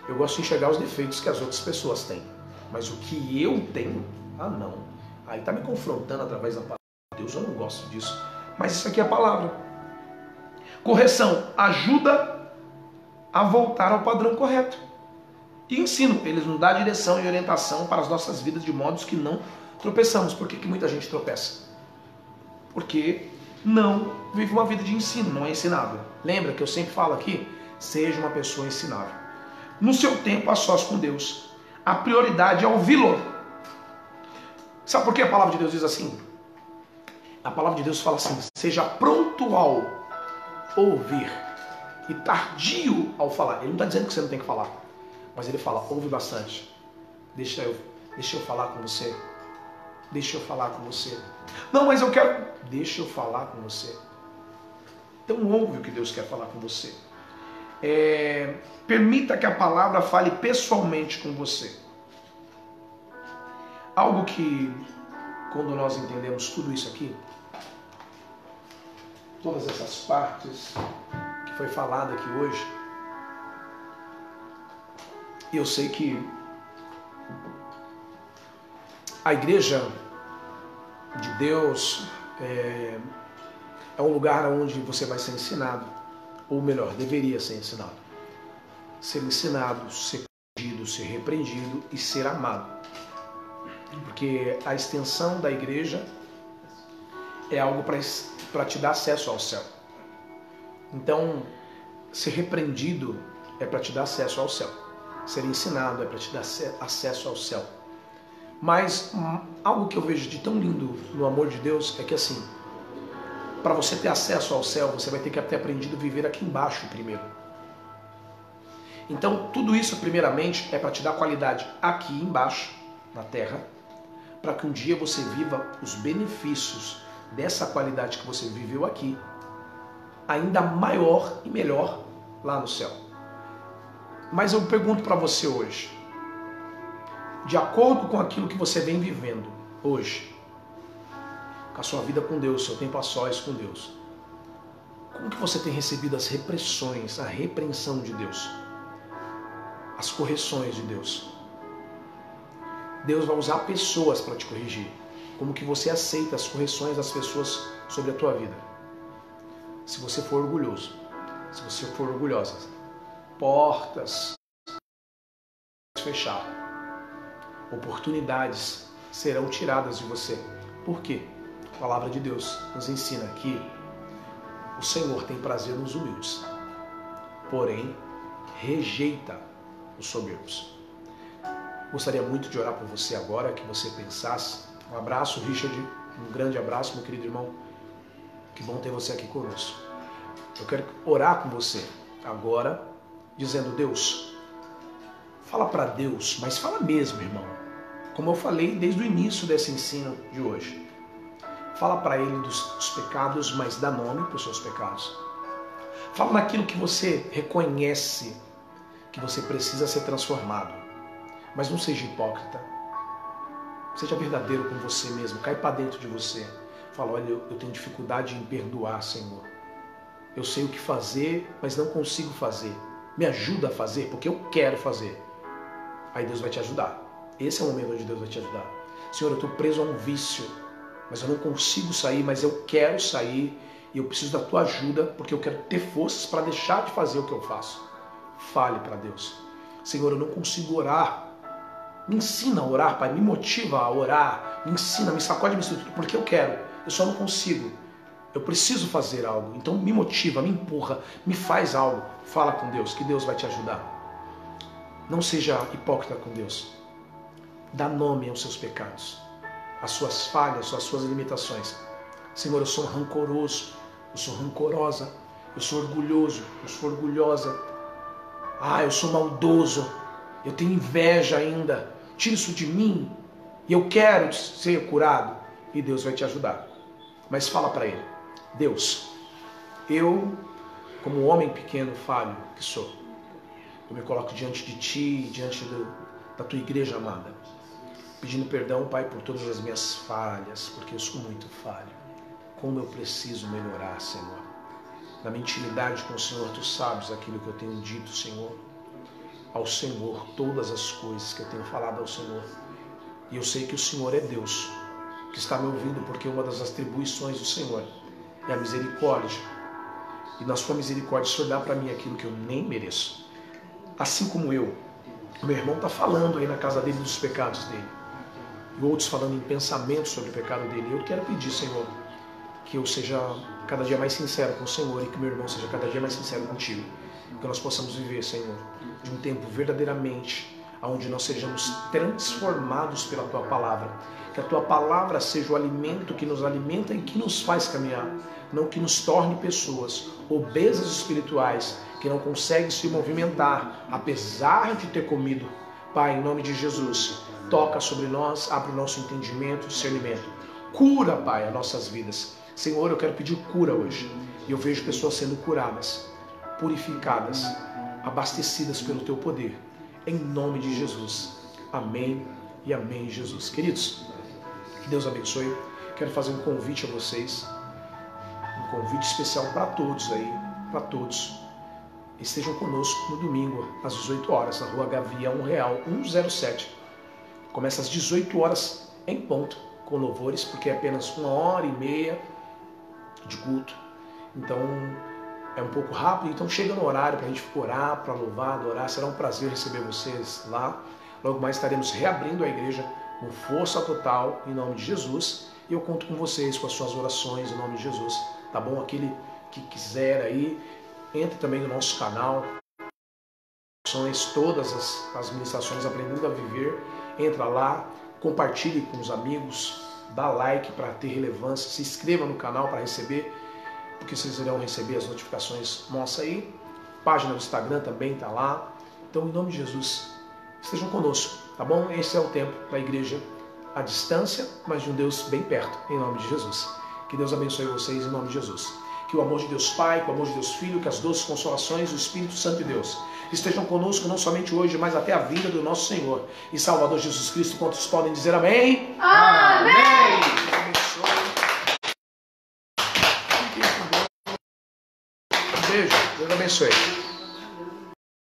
Eu gosto de enxergar os defeitos que as outras pessoas têm. Mas o que eu tenho, não. Aí está me confrontando através da palavra de Deus, eu não gosto disso. Mas isso aqui é a palavra. Correção, ajuda a voltar ao padrão correto. E ensino, eles nos dão direção e orientação para as nossas vidas de modos que não tropeçamos. Por que muita gente tropeça? Porque não vive uma vida de ensino, não é ensinável. Lembra que eu sempre falo aqui? Seja uma pessoa ensinável. No seu tempo, a sós com Deus. A prioridade é ouvi-lo. Sabe por que a palavra de Deus diz assim? A palavra de Deus fala assim, seja pronto ao ouvir e tardio ao falar. Ele não está dizendo que você não tem que falar. Mas ele fala, ouve bastante. Deixa eu falar com você. Deixa eu falar com você. Não, mas eu quero... Deixa eu falar com você. Então ouve o que Deus quer falar com você. Permita que a palavra fale pessoalmente com você. Algo que, quando nós entendemos tudo isso aqui, todas essas partes que foi falado aqui hoje, eu sei que a igreja de Deus é um lugar onde você vai ser ensinado, ou melhor, deveria ser ensinado. Ser ensinado, ser corrigido, ser repreendido e ser amado. Porque a extensão da igreja é algo para te dar acesso ao céu. Então, ser repreendido é para te dar acesso ao céu. Ser ensinado é para te dar acesso ao céu. Mas algo que eu vejo de tão lindo no amor de Deus é que assim, para você ter acesso ao céu, você vai ter que ter aprendido a viver aqui embaixo primeiro. Então, tudo isso, primeiramente, é para te dar qualidade aqui embaixo, na terra, para que um dia você viva os benefícios dessa qualidade que você viveu aqui, ainda maior e melhor lá no céu. Mas eu pergunto para você hoje, de acordo com aquilo que você vem vivendo hoje, com a sua vida com Deus, seu tempo a sós com Deus, como que você tem recebido as repressões, a repreensão de Deus, as correções de Deus? Deus vai usar pessoas para te corrigir. Como que você aceita as correções das pessoas sobre a tua vida? Se você for orgulhoso, se você for orgulhosa, portas fechar, oportunidades serão tiradas de você. Por quê? A palavra de Deus nos ensina que o Senhor tem prazer nos humildes, porém rejeita os soberbos. Gostaria muito de orar por você agora, que você pensasse. Um abraço, Richard, um grande abraço, meu querido irmão. Que bom ter você aqui conosco. Eu quero orar com você agora, dizendo: Deus, fala para Deus, mas fala mesmo, irmão. Como eu falei desde o início desse ensino de hoje. Fala para Ele dos pecados, mas dá nome para os seus pecados. Fala naquilo que você reconhece que você precisa ser transformado. Mas não seja hipócrita. Seja verdadeiro com você mesmo. Cai para dentro de você. Fala: olha, eu tenho dificuldade em perdoar, Senhor. Eu sei o que fazer, mas não consigo fazer. Me ajuda a fazer, porque eu quero fazer. Aí Deus vai te ajudar. Esse é o momento onde Deus vai te ajudar. Senhor, eu estou preso a um vício, mas eu não consigo sair, mas eu quero sair. E eu preciso da tua ajuda, porque eu quero ter forças para deixar de fazer o que eu faço. Fale para Deus: Senhor, eu não consigo orar. Me ensina a orar, Pai. Me motiva a orar. Me ensina, me sacode, me estrutura, porque eu quero. Eu só não consigo. Eu preciso fazer algo. Então me motiva, me empurra, me faz algo. Fala com Deus, que Deus vai te ajudar. Não seja hipócrita com Deus. Dá nome aos seus pecados, às suas falhas, às suas limitações. Senhor, eu sou rancoroso, eu sou rancorosa, eu sou orgulhoso, eu sou orgulhosa. Eu sou maldoso, eu tenho inveja ainda. Tira isso de mim e eu quero ser curado. E Deus vai te ajudar. Mas fala para Ele: Deus, eu, como homem pequeno, falho que sou, eu me coloco diante de Ti, diante da Tua igreja amada, pedindo perdão, Pai, por todas as minhas falhas, porque eu sou muito falho. Como eu preciso melhorar, Senhor. Na minha intimidade com o Senhor, Tu sabes aquilo que eu tenho dito, Senhor. Ao Senhor, todas as coisas que eu tenho falado ao Senhor. E eu sei que o Senhor é Deus, que está me ouvindo, porque uma das atribuições do Senhor é a misericórdia. E na sua misericórdia, o Senhor dá para mim aquilo que eu nem mereço. Assim como eu, o meu irmão está falando aí na casa dele dos pecados dele. E outros falando em pensamentos sobre o pecado dele. Eu quero pedir, Senhor, que eu seja cada dia mais sincero com o Senhor e que meu irmão seja cada dia mais sincero contigo. Que nós possamos viver, Senhor, de um tempo verdadeiramente onde nós sejamos transformados pela Tua palavra. Que a Tua palavra seja o alimento que nos alimenta e que nos faz caminhar, não que nos torne pessoas obesas espirituais, que não conseguem se movimentar, apesar de ter comido. Pai, em nome de Jesus, toca sobre nós, abre o nosso entendimento, discernimento. Cura, Pai, as nossas vidas. Senhor, eu quero pedir cura hoje. E eu vejo pessoas sendo curadas, purificadas, abastecidas pelo Teu poder. Em nome de Jesus. Amém e amém, Jesus. Queridos, que Deus abençoe. Quero fazer um convite a vocês. Um convite especial para todos aí. Para todos. Estejam conosco no domingo, às 18 horas, na Rua Gavião Real 107. Começa às 18 horas em ponto, com louvores, porque é apenas 1h30 de culto. Então, é um pouco rápido, então chega no horário para a gente orar, para louvar, adorar. Será um prazer receber vocês lá. Logo mais estaremos reabrindo a igreja com força total, em nome de Jesus. E eu conto com vocês, com as suas orações, em nome de Jesus. Tá bom? Aquele que quiser aí, entre também no nosso canal. Todas as ministrações Aprendendo a Viver. Entra lá, compartilhe com os amigos, dá like para ter relevância, se inscreva no canal para receber porque vocês irão receber as notificações nossas aí. Página do Instagram também está lá. Então, em nome de Jesus, estejam conosco, tá bom? Esse é o tempo da igreja à distância, mas de um Deus bem perto, em nome de Jesus. Que Deus abençoe vocês em nome de Jesus. Que o amor de Deus Pai, que o amor de Deus Filho, que as doces consolações do Espírito Santo de Deus estejam conosco não somente hoje, mas até a vinda do nosso Senhor e Salvador Jesus Cristo. Quantos podem dizer amém? Amém! Deus abençoe. Um beijo. Deus abençoe.